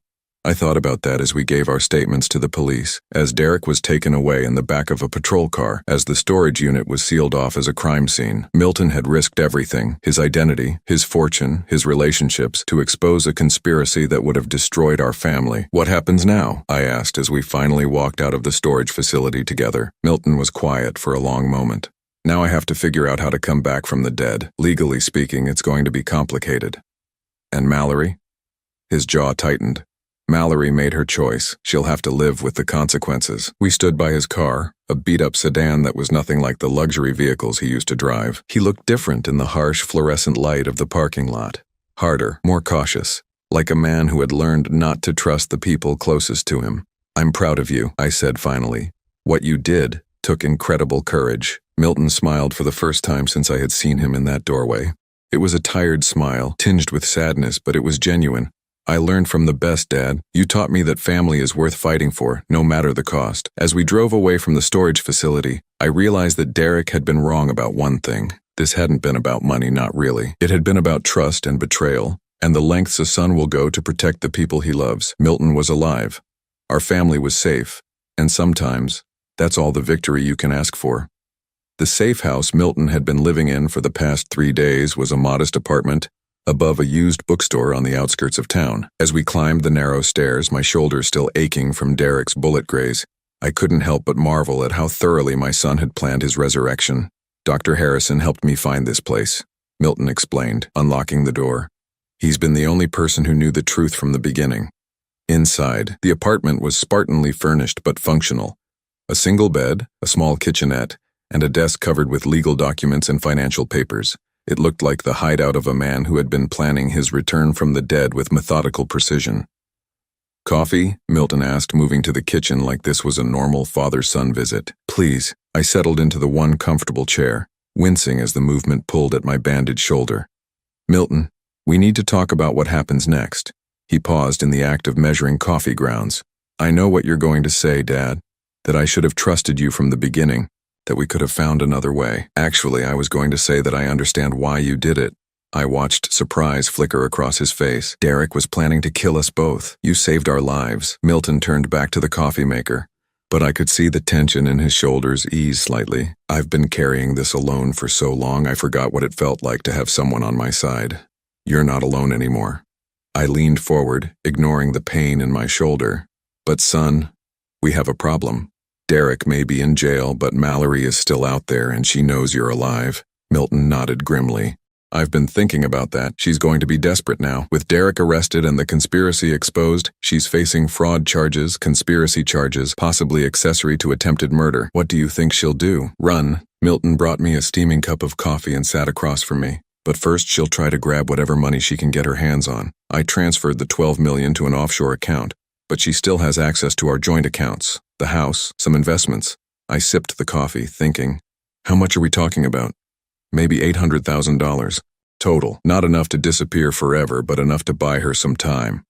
I thought about that as we gave our statements to the police, as Derek was taken away in the back of a patrol car, as the storage unit was sealed off as a crime scene. Milton had risked everything, his identity, his fortune, his relationships, to expose a conspiracy that would have destroyed our family. "What happens now?" I asked as we finally walked out of the storage facility together. Milton was quiet for a long moment. "Now I have to figure out how to come back from the dead. Legally speaking, it's going to be complicated." "And Mallory?" His jaw tightened. "Mallory made her choice. She'll have to live with the consequences." We stood by his car, a beat-up sedan that was nothing like the luxury vehicles he used to drive. He looked different in the harsh fluorescent light of the parking lot. Harder, more cautious, like a man who had learned not to trust the people closest to him. "I'm proud of you," I said finally. "What you did took incredible courage." Milton smiled for the first time since I had seen him in that doorway. It was a tired smile, tinged with sadness, but it was genuine. "I learned from the best, Dad. You taught me that family is worth fighting for, no matter the cost." As we drove away from the storage facility, I realized that Derek had been wrong about one thing. This hadn't been about money, not really. It had been about trust and betrayal, and the lengths a son will go to protect the people he loves. Milton was alive. Our family was safe, and sometimes, that's all the victory you can ask for. The safe house Milton had been living in for the past 3 days was a modest apartment above a used bookstore on the outskirts of town. As we climbed the narrow stairs, my shoulder still aching from Derek's bullet graze, I couldn't help but marvel at how thoroughly my son had planned his resurrection. "Dr. Harrison helped me find this place," Milton explained, unlocking the door. "He's been the only person who knew the truth from the beginning." Inside, the apartment was spartanly furnished but functional. A single bed, a small kitchenette, and a desk covered with legal documents and financial papers. It looked like the hideout of a man who had been planning his return from the dead with methodical precision. "Coffee?" Milton asked, moving to the kitchen like this was a normal father-son visit. "Please." I settled into the one comfortable chair, wincing as the movement pulled at my bandaged shoulder. "Milton, we need to talk about what happens next." He paused in the act of measuring coffee grounds. "I know what you're going to say, Dad, that I should have trusted you from the beginning, that we could have found another way. Actually, I was going to say that I understand why you did it." I watched surprise flicker across his face. "Derek was planning to kill us both. You saved our lives." Milton turned back to the coffee maker, but I could see the tension in his shoulders ease slightly. "I've been carrying this alone for so long I forgot what it felt like to have someone on my side. You're not alone anymore." I leaned forward, ignoring the pain in my shoulder. "But son, we have a problem. Derek may be in jail, but Mallory is still out there and she knows you're alive." Milton nodded grimly. "I've been thinking about that. She's going to be desperate now. With Derek arrested and the conspiracy exposed, she's facing fraud charges, conspiracy charges, possibly accessory to attempted murder. What do you think she'll do? Run." Milton brought me a steaming cup of coffee and sat across from me. "But first she'll try to grab whatever money she can get her hands on. I transferred the $12 million to an offshore account, but she still has access to our joint accounts, the house, some investments. I sipped the coffee, thinking, how much are we talking about? Maybe $800,000. Total. Not enough to disappear forever, but enough to buy her some time.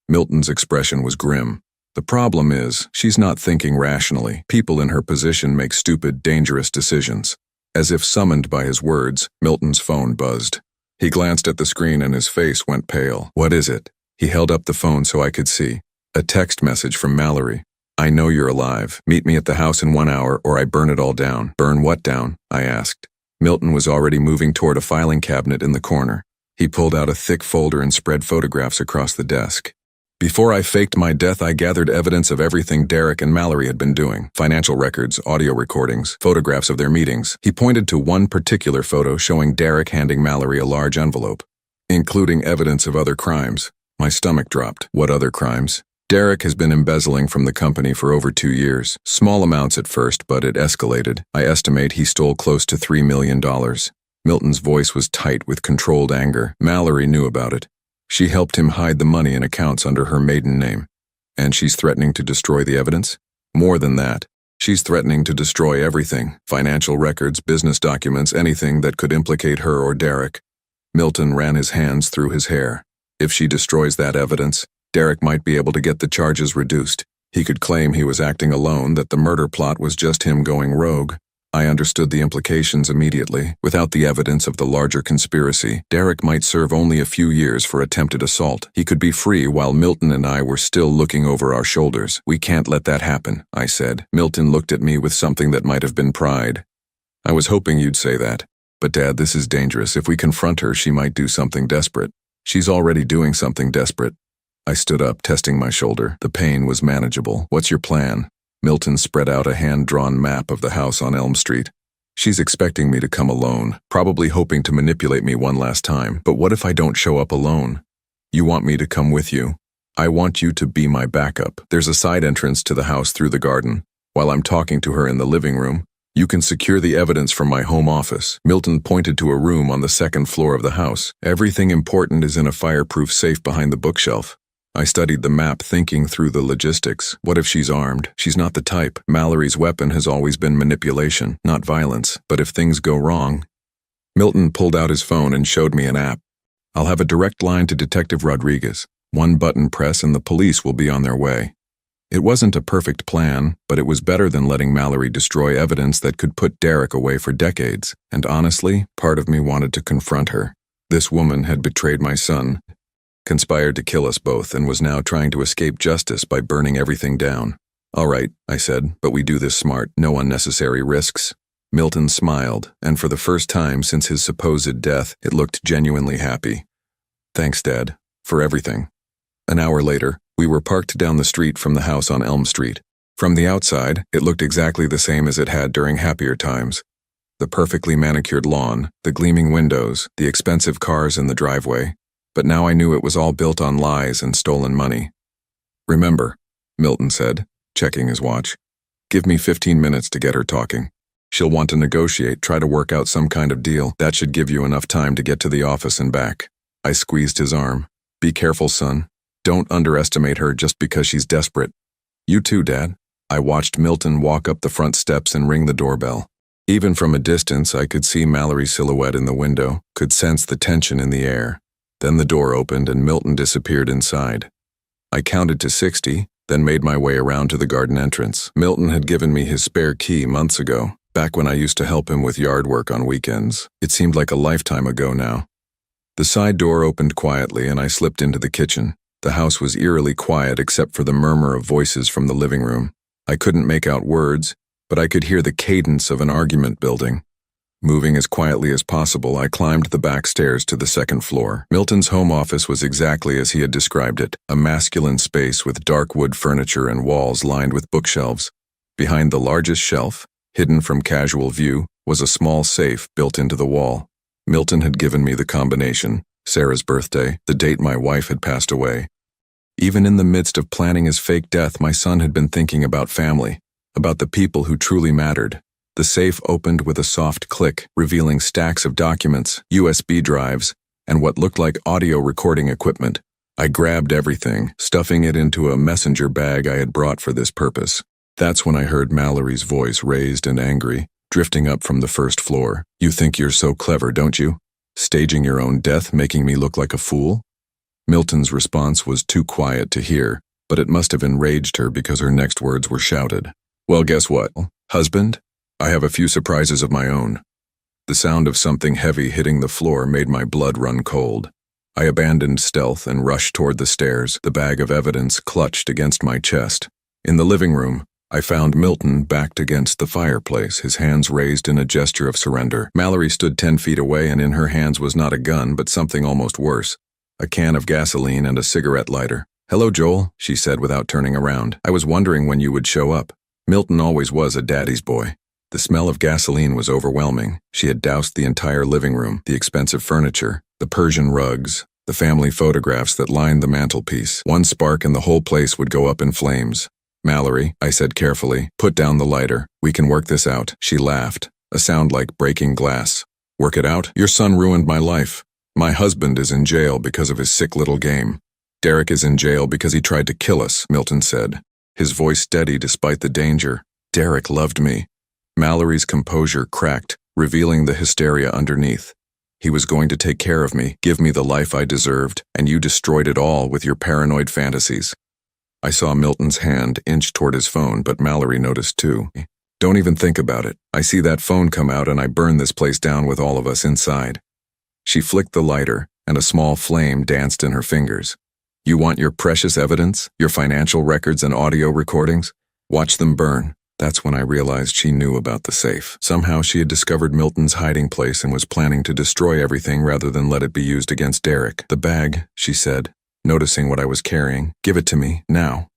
Milton's expression was grim. The problem is, she's not thinking rationally. People in her position make stupid, dangerous decisions. As if summoned by his words, Milton's phone buzzed. He glanced at the screen and his face went pale. What is it? He held up the phone so I could see. A text message from Mallory. I know you're alive. Meet me at the house in 1 hour or I burn it all down. Burn what down? I asked. Milton was already moving toward a filing cabinet in the corner. He pulled out a thick folder and spread photographs across the desk. Before I faked my death, I gathered evidence of everything Derek and Mallory had been doing. Financial records, audio recordings, photographs of their meetings. He pointed to one particular photo showing Derek handing Mallory a large envelope, including evidence of other crimes. My stomach dropped. What other crimes? Derek has been embezzling from the company for over 2 years. Small amounts at first, but it escalated. I estimate he stole close to $3 million. Milton's voice was tight with controlled anger. Mallory knew about it. She helped him hide the money in accounts under her maiden name. And she's threatening to destroy the evidence? More than that. She's threatening to destroy everything. Financial records, business documents, anything that could implicate her or Derek. Milton ran his hands through his hair. If she destroys that evidence, Derek might be able to get the charges reduced. He could claim he was acting alone, that the murder plot was just him going rogue. I understood the implications immediately. Without the evidence of the larger conspiracy, Derek might serve only a few years for attempted assault. He could be free while Milton and I were still looking over our shoulders. We can't let that happen, I said. Milton looked at me with something that might have been pride. I was hoping you'd say that. But Dad, this is dangerous. If we confront her, she might do something desperate. She's already doing something desperate. I stood up, testing my shoulder. The pain was manageable. What's your plan? Milton spread out a hand-drawn map of the house on Elm Street. She's expecting me to come alone, probably hoping to manipulate me one last time. But what if I don't show up alone? You want me to come with you? I want you to be my backup. There's a side entrance to the house through the garden. While I'm talking to her in the living room, you can secure the evidence from my home office. Milton pointed to a room on the second floor of the house. Everything important is in a fireproof safe behind the bookshelf. I studied the map, thinking through the logistics. What if she's armed? She's not the type. Mallory's weapon has always been manipulation, not violence. But if things go wrong... Milton pulled out his phone and showed me an app. I'll have a direct line to Detective Rodriguez. One button press and the police will be on their way. It wasn't a perfect plan, but it was better than letting Mallory destroy evidence that could put Derek away for decades. And honestly, part of me wanted to confront her. This woman had betrayed my son, conspired to kill us both, and was now trying to escape justice by burning everything down. All right, I said, but we do this smart, no unnecessary risks. Milton smiled, and for the first time since his supposed death, it looked genuinely happy. Thanks, Dad, for everything. An hour later, we were parked down the street from the house on Elm Street. From the outside, it looked exactly the same as it had during happier times. The perfectly manicured lawn, the gleaming windows, the expensive cars in the driveway. But now I knew it was all built on lies and stolen money. Remember, Milton said, checking his watch. Give me 15 minutes to get her talking. She'll want to negotiate, try to work out some kind of deal. That should give you enough time to get to the office and back. I squeezed his arm. Be careful, son. Don't underestimate her just because she's desperate. You too, Dad. I watched Milton walk up the front steps and ring the doorbell. Even from a distance, I could see Mallory's silhouette in the window, could sense the tension in the air. Then the door opened and Milton disappeared inside. I counted to 60, then made my way around to the garden entrance. Milton had given me his spare key months ago, back when I used to help him with yard work on weekends. It seemed like a lifetime ago now. The side door opened quietly and I slipped into the kitchen. The house was eerily quiet except for the murmur of voices from the living room. I couldn't make out words, but I could hear the cadence of an argument building. Moving as quietly as possible, I climbed the back stairs to the second floor. Milton's home office was exactly as he had described it, a masculine space with dark wood furniture and walls lined with bookshelves. Behind the largest shelf, hidden from casual view, was a small safe built into the wall. Milton had given me the combination, Sarah's birthday, the date my wife had passed away. Even in the midst of planning his fake death, my son had been thinking about family, about the people who truly mattered. The safe opened with a soft click, revealing stacks of documents, USB drives, and what looked like audio recording equipment. I grabbed everything, stuffing it into a messenger bag I had brought for this purpose. That's when I heard Mallory's voice, raised and angry, drifting up from the first floor. You think you're so clever, don't you? Staging your own death, making me look like a fool? Milton's response was too quiet to hear, but it must have enraged her because her next words were shouted. Well, guess what, husband? I have a few surprises of my own. The sound of something heavy hitting the floor made my blood run cold. I abandoned stealth and rushed toward the stairs, the bag of evidence clutched against my chest. In the living room, I found Milton backed against the fireplace, his hands raised in a gesture of surrender. Mallory stood 10 feet away, and in her hands was not a gun, but something almost worse, a can of gasoline and a cigarette lighter. Hello, Joel, she said without turning around. I was wondering when you would show up. Milton always was a daddy's boy. The smell of gasoline was overwhelming. She had doused the entire living room, the expensive furniture, the Persian rugs, the family photographs that lined the mantelpiece. One spark and the whole place would go up in flames. Mallory, I said carefully, put down the lighter. We can work this out. She laughed, a sound like breaking glass. Work it out? Your son ruined my life. My husband is in jail because of his sick little game. Derek is in jail because he tried to kill us, Milton said, his voice steady despite the danger. Derek loved me. Mallory's composure cracked, revealing the hysteria underneath. He was going to take care of me, give me the life I deserved, and you destroyed it all with your paranoid fantasies. I saw Milton's hand inch toward his phone, but Mallory noticed too. Don't even think about it. I see that phone come out and I burn this place down with all of us inside. She flicked the lighter, and a small flame danced in her fingers. You want your precious evidence, your financial records and audio recordings? Watch them burn. That's when I realized she knew about the safe. Somehow she had discovered Milton's hiding place and was planning to destroy everything rather than let it be used against Derek. The bag, she said, noticing what I was carrying. Give it to me, now.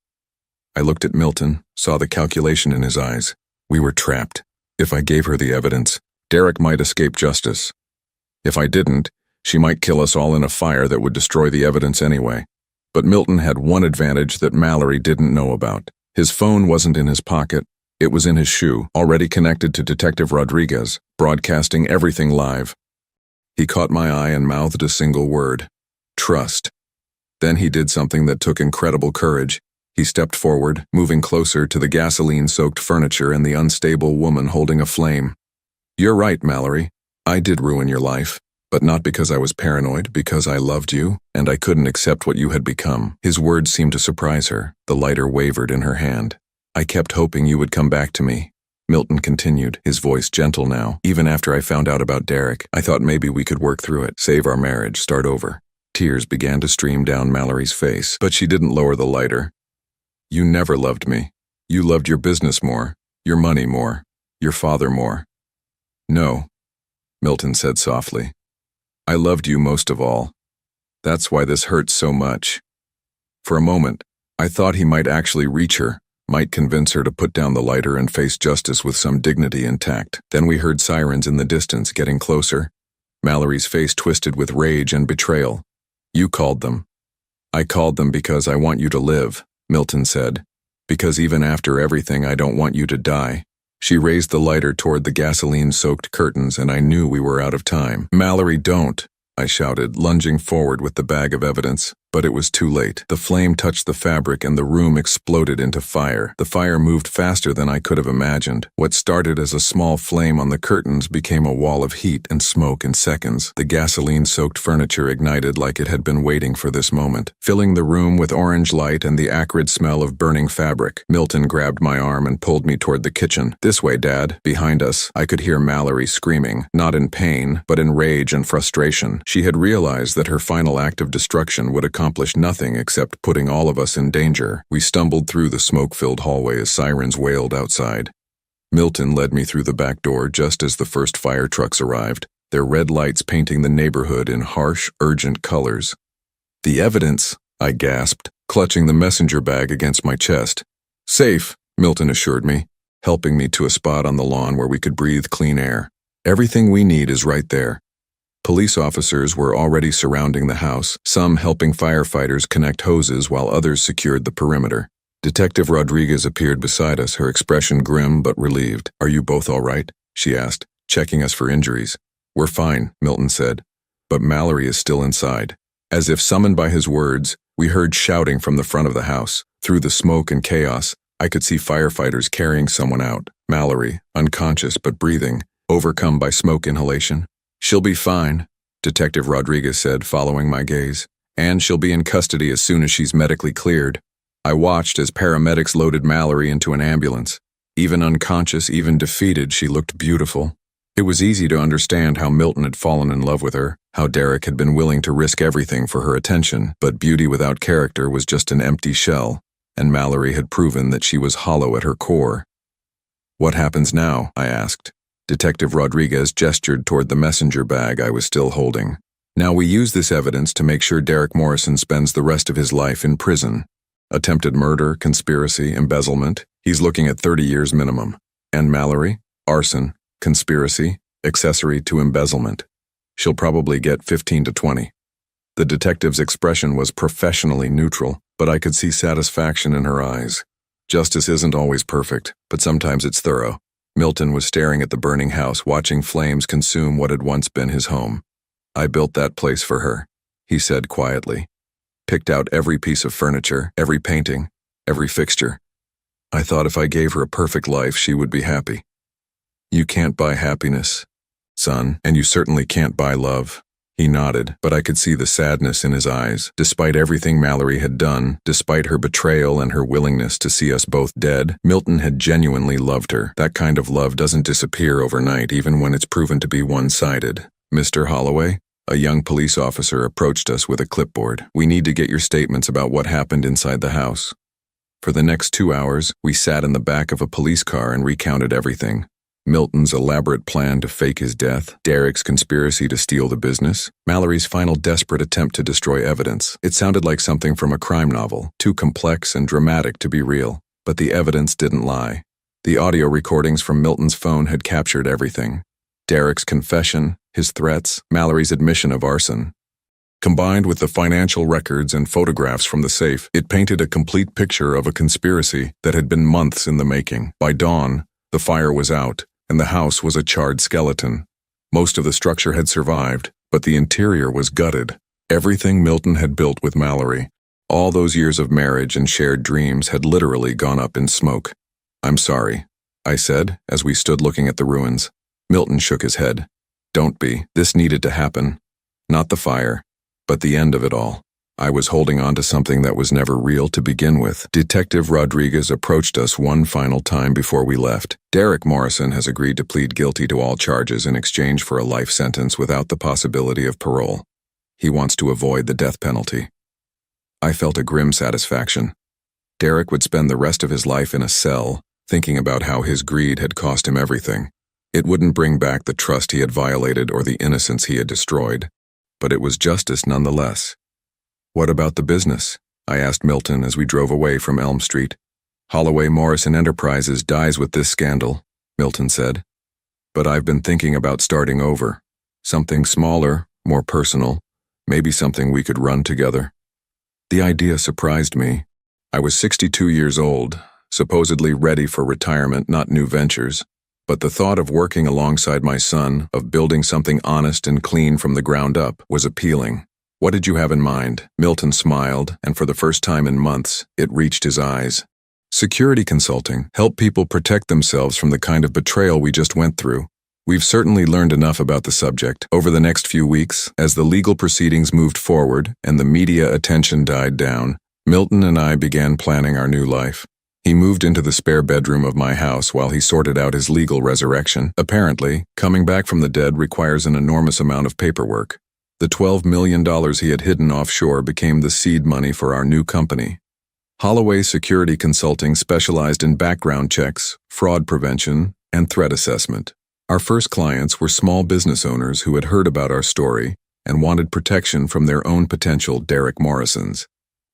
I looked at Milton, saw the calculation in his eyes. We were trapped. If I gave her the evidence, Derek might escape justice. If I didn't, she might kill us all in a fire that would destroy the evidence anyway. But Milton had one advantage that Mallory didn't know about. His phone wasn't in his pocket. It was in his shoe, already connected to Detective Rodriguez, broadcasting everything live. He caught my eye and mouthed a single word: trust. Then he did something that took incredible courage. He stepped forward, moving closer to the gasoline-soaked furniture and the unstable woman holding a flame. You're right, Mallory. I did ruin your life, but not because I was paranoid, because I loved you, and I couldn't accept what you had become. His words seemed to surprise her. The lighter wavered in her hand. I kept hoping you would come back to me. Milton continued, his voice gentle now. Even after I found out about Derek, I thought maybe we could work through it, save our marriage, start over. Tears began to stream down Mallory's face, but she didn't lower the lighter. You never loved me. You loved your business more, your money more, your father more. No, Milton said softly. I loved you most of all. That's why this hurts so much. For a moment, I thought he might actually reach her, might convince her to put down the lighter and face justice with some dignity intact. Then we heard sirens in the distance, getting closer. Mallory's face twisted with rage and betrayal. You called them. I called them because I want you to live, Milton said. Because even after everything, I don't want you to die. She raised the lighter toward the gasoline-soaked curtains, and I knew we were out of time. Mallory, don't, I shouted, lunging forward with the bag of evidence. But it was too late. The flame touched the fabric and the room exploded into fire. The fire moved faster than I could have imagined. What started as a small flame on the curtains became a wall of heat and smoke in seconds. The gasoline-soaked furniture ignited like it had been waiting for this moment, filling the room with orange light and the acrid smell of burning fabric. Milton grabbed my arm and pulled me toward the kitchen. This way, Dad. Behind us, I could hear Mallory screaming, not in pain, but in rage and frustration. She had realized that her final act of destruction would accomplished nothing except putting all of us in danger. We stumbled through the smoke-filled hallway as sirens wailed outside. Milton led me through the back door just as the first fire trucks arrived, their red lights painting the neighborhood in harsh, urgent colors. The evidence, I gasped, clutching the messenger bag against my chest. Safe, Milton assured me, helping me to a spot on the lawn where we could breathe clean air. Everything we need is right there. Police officers were already surrounding the house, some helping firefighters connect hoses while others secured the perimeter. Detective Rodriguez appeared beside us, her expression grim but relieved. Are you both all right? She asked, checking us for injuries. We're fine, Milton said, but Mallory is still inside. As if summoned by his words, we heard shouting from the front of the house. Through the smoke and chaos, I could see firefighters carrying someone out, Mallory, unconscious but breathing, overcome by smoke inhalation. "She'll be fine," Detective Rodriguez said, following my gaze. "And she'll be in custody as soon as she's medically cleared." I watched as paramedics loaded Mallory into an ambulance. Even unconscious, even defeated, she looked beautiful. It was easy to understand how Milton had fallen in love with her, how Derek had been willing to risk everything for her attention, but beauty without character was just an empty shell, and Mallory had proven that she was hollow at her core. "What happens now?" I asked. Detective Rodriguez gestured toward the messenger bag I was still holding. "Now we use this evidence to make sure Derek Morrison spends the rest of his life in prison. Attempted murder, conspiracy, embezzlement, he's looking at 30 years minimum. And Mallory? Arson, conspiracy, accessory to embezzlement. She'll probably get 15 to 20. The detective's expression was professionally neutral, but I could see satisfaction in her eyes. Justice isn't always perfect, but sometimes it's thorough. Milton was staring at the burning house, watching flames consume what had once been his home. "I built that place for her," he said quietly. "Picked out every piece of furniture, every painting, every fixture. I thought if I gave her a perfect life, she would be happy." "You can't buy happiness, son, and you certainly can't buy love." He nodded, but I could see the sadness in his eyes. Despite everything Mallory had done, despite her betrayal and her willingness to see us both dead, Milton had genuinely loved her. That kind of love doesn't disappear overnight, even when it's proven to be one-sided. "Mr. Holloway?" A young police officer approached us with a clipboard. "We need to get your statements about what happened inside the house." For the next 2 hours, we sat in the back of a police car and recounted everything. Milton's elaborate plan to fake his death, Derek's conspiracy to steal the business, Mallory's final desperate attempt to destroy evidence. It sounded like something from a crime novel, too complex and dramatic to be real. But the evidence didn't lie. The audio recordings from Milton's phone had captured everything. Derek's confession, his threats, Mallory's admission of arson. Combined with the financial records and photographs from the safe, it painted a complete picture of a conspiracy that had been months in the making. By dawn, the fire was out, and the house was a charred skeleton. Most of the structure had survived, but the interior was gutted. Everything Milton had built with Mallory, all those years of marriage and shared dreams, had literally gone up in smoke. "I'm sorry," I said, as we stood looking at the ruins. Milton shook his head. "Don't be. This needed to happen. Not the fire, but the end of it all. I was holding on to something that was never real to begin with." Detective Rodriguez approached us one final time before we left. "Derek Morrison has agreed to plead guilty to all charges in exchange for a life sentence without the possibility of parole. He wants to avoid the death penalty." I felt a grim satisfaction. Derek would spend the rest of his life in a cell, thinking about how his greed had cost him everything. It wouldn't bring back the trust he had violated or the innocence he had destroyed, but it was justice nonetheless. "What about the business?" I asked Milton as we drove away from Elm Street. "Holloway Morrison Enterprises dies with this scandal," Milton said. "But I've been thinking about starting over. Something smaller, more personal, maybe something we could run together." The idea surprised me. I was 62 years old, supposedly ready for retirement, not new ventures. But the thought of working alongside my son, of building something honest and clean from the ground up, was appealing. "What did you have in mind?" Milton smiled, and for the first time in months, it reached his eyes. "Security consulting. Help people protect themselves from the kind of betrayal we just went through. We've certainly learned enough about the subject. Over the next few weeks, as the legal proceedings moved forward and the media attention died down, Milton and I began planning our new life. He moved into the spare bedroom of my house while he sorted out his legal resurrection. Apparently, coming back from the dead requires an enormous amount of paperwork. The $12 million he had hidden offshore became the seed money for our new company. Holloway Security Consulting specialized in background checks, fraud prevention, and threat assessment. Our first clients were small business owners who had heard about our story and wanted protection from their own potential Derek Morrisons.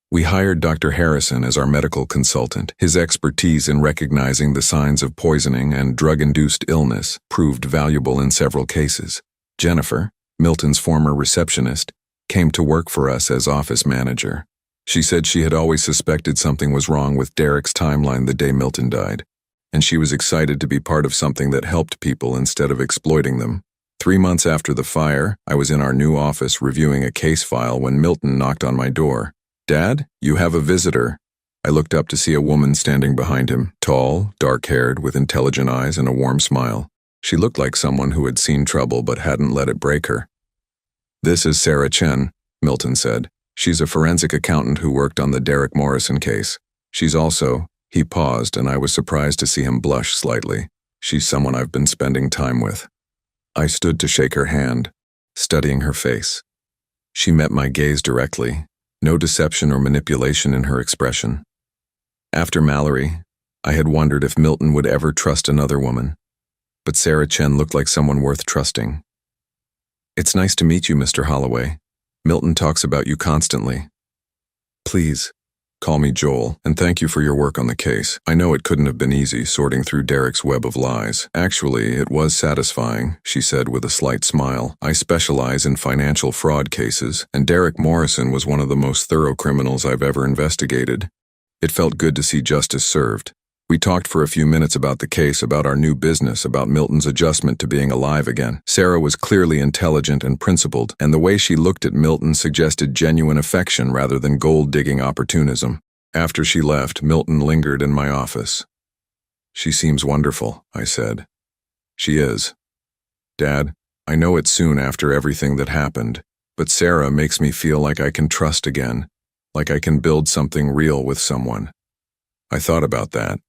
We hired Dr. Harrison as our medical consultant. His expertise in recognizing the signs of poisoning and drug-induced illness proved valuable in several cases. Jennifer, Milton's former receptionist, came to work for us as office manager. She said she had always suspected something was wrong with Derek's timeline the day Milton died, and she was excited to be part of something that helped people instead of exploiting them. 3 months after the fire, I was in our new office reviewing a case file when Milton knocked on my door. "Dad, you have a visitor." I looked up to see a woman standing behind him, tall, dark-haired, with intelligent eyes and a warm smile. She looked like someone who had seen trouble but hadn't let it break her. "This is Sarah Chen," Milton said. "She's a forensic accountant who worked on the Derek Morrison case. She's also—" He paused, and I was surprised to see him blush slightly. "She's someone I've been spending time with." I stood to shake her hand, studying her face. She met my gaze directly, no deception or manipulation in her expression. After Mallory, I had wondered if Milton would ever trust another woman, but Sarah Chen looked like someone worth trusting. "It's nice to meet you, Mr. Holloway. Milton talks about you constantly. Please, call me Joel, and thank you for your work on the case. I know it couldn't have been easy sorting through Derek's web of lies. Actually, it was satisfying," she said with a slight smile. "I specialize in financial fraud cases, and Derek Morrison was one of the most thorough criminals I've ever investigated. It felt good to see justice served." We talked for a few minutes about the case, about our new business, about Milton's adjustment to being alive again. Sarah was clearly intelligent and principled, and the way she looked at Milton suggested genuine affection rather than gold-digging opportunism. After she left, Milton lingered in my office. "She seems wonderful," I said. "She is. Dad, I know it's soon after everything that happened, but Sarah makes me feel like I can trust again, like I can build something real with someone." I thought about that.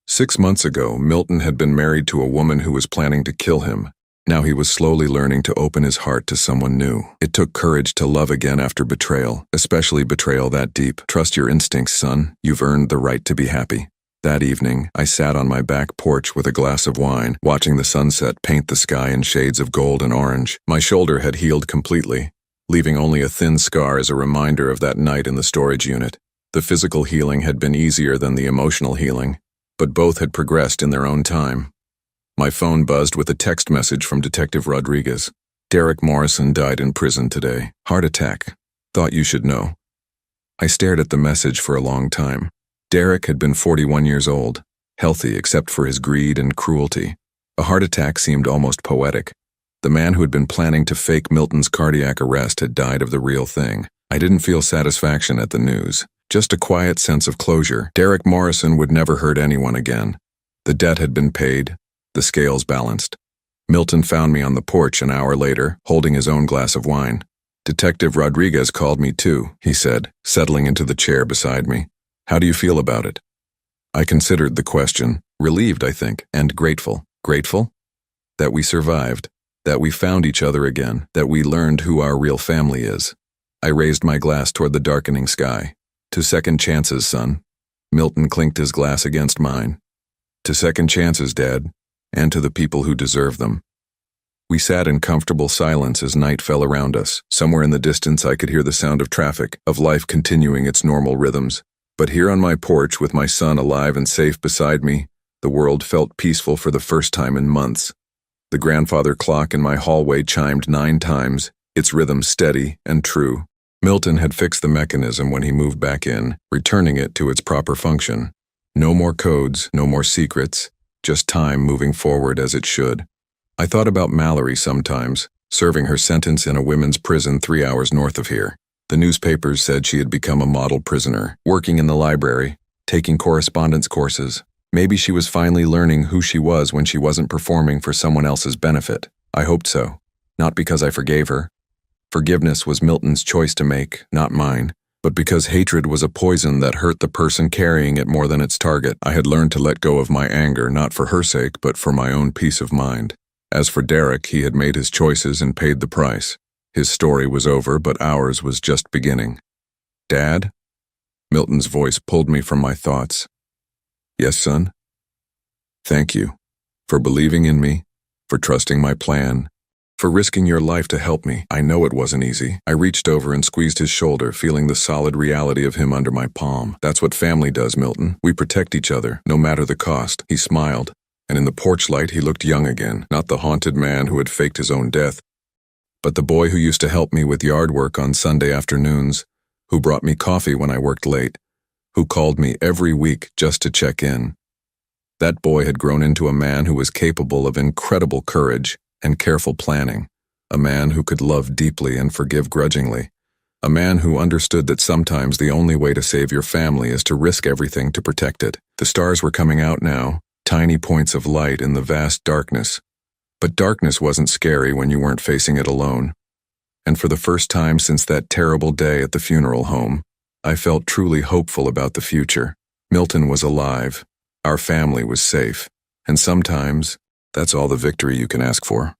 6 months ago, Milton had been married to a woman who was planning to kill him. Now he was slowly learning to open his heart to someone new. It took courage to love again after betrayal, especially betrayal that deep. "Trust your instincts, son. You've earned the right to be happy." That evening, I sat on my back porch with a glass of wine, watching the sunset paint the sky in shades of gold and orange. My shoulder had healed completely, leaving only a thin scar as a reminder of that night in the storage unit. The physical healing had been easier than the emotional healing, but both had progressed in their own time. My phone buzzed with a text message from Detective Rodriguez. "Derek Morrison died in prison today. Heart attack. Thought you should know." I stared at the message for a long time. Derek had been 41 years old, healthy except for his greed and cruelty. A heart attack seemed almost poetic. The man who had been planning to fake Milton's cardiac arrest had died of the real thing. I didn't feel satisfaction at the news. Just a quiet sense of closure. Derek Morrison would never hurt anyone again. The debt had been paid, the scales balanced. Milton found me on the porch an hour later, holding his own glass of wine. "Detective Rodriguez called me too," he said, settling into the chair beside me. "How do you feel about it?" I considered the question, relieved, I think, and grateful. Grateful? That we survived, that we found each other again, that we learned who our real family is. I raised my glass toward the darkening sky. "To second chances, son." Milton clinked his glass against mine. "To second chances, Dad, and to the people who deserve them." We sat in comfortable silence as night fell around us. Somewhere in the distance I could hear the sound of traffic, of life continuing its normal rhythms. But here on my porch, with my son alive and safe beside me, the world felt peaceful for the first time in months. The grandfather clock in my hallway chimed 9 times, its rhythm steady and true. Milton had fixed the mechanism when he moved back in, returning it to its proper function. No more codes, no more secrets, just time moving forward as it should. I thought about Mallory sometimes, serving her sentence in a women's prison 3 hours north of here. The newspapers said she had become a model prisoner, working in the library, taking correspondence courses. Maybe she was finally learning who she was when she wasn't performing for someone else's benefit. I hoped so. Not because I forgave her. Forgiveness was Milton's choice to make, not mine. But because hatred was a poison that hurt the person carrying it more than its target, I had learned to let go of my anger, not for her sake, but for my own peace of mind. As for Derek, he had made his choices and paid the price. His story was over, but ours was just beginning. "Dad?" Milton's voice pulled me from my thoughts. "Yes, son?" "Thank you for believing in me, for trusting my plan, for risking your life to help me. I know it wasn't easy." I reached over and squeezed his shoulder, feeling the solid reality of him under my palm. "That's what family does, Milton. We protect each other, no matter the cost." He smiled, and in the porch light he looked young again, not the haunted man who had faked his own death, but the boy who used to help me with yard work on Sunday afternoons, who brought me coffee when I worked late, who called me every week just to check in. That boy had grown into a man who was capable of incredible courage and careful planning, a man who could love deeply and forgive grudgingly, A man who understood that sometimes the only way to save your family is to risk everything to protect it. The stars were coming out now, tiny points of light in the vast darkness. But darkness wasn't scary when you weren't facing it alone. And for the first time since that terrible day at the funeral home, I felt truly hopeful about the future. Milton was alive. Our family was safe. And sometimes, that's all the victory you can ask for.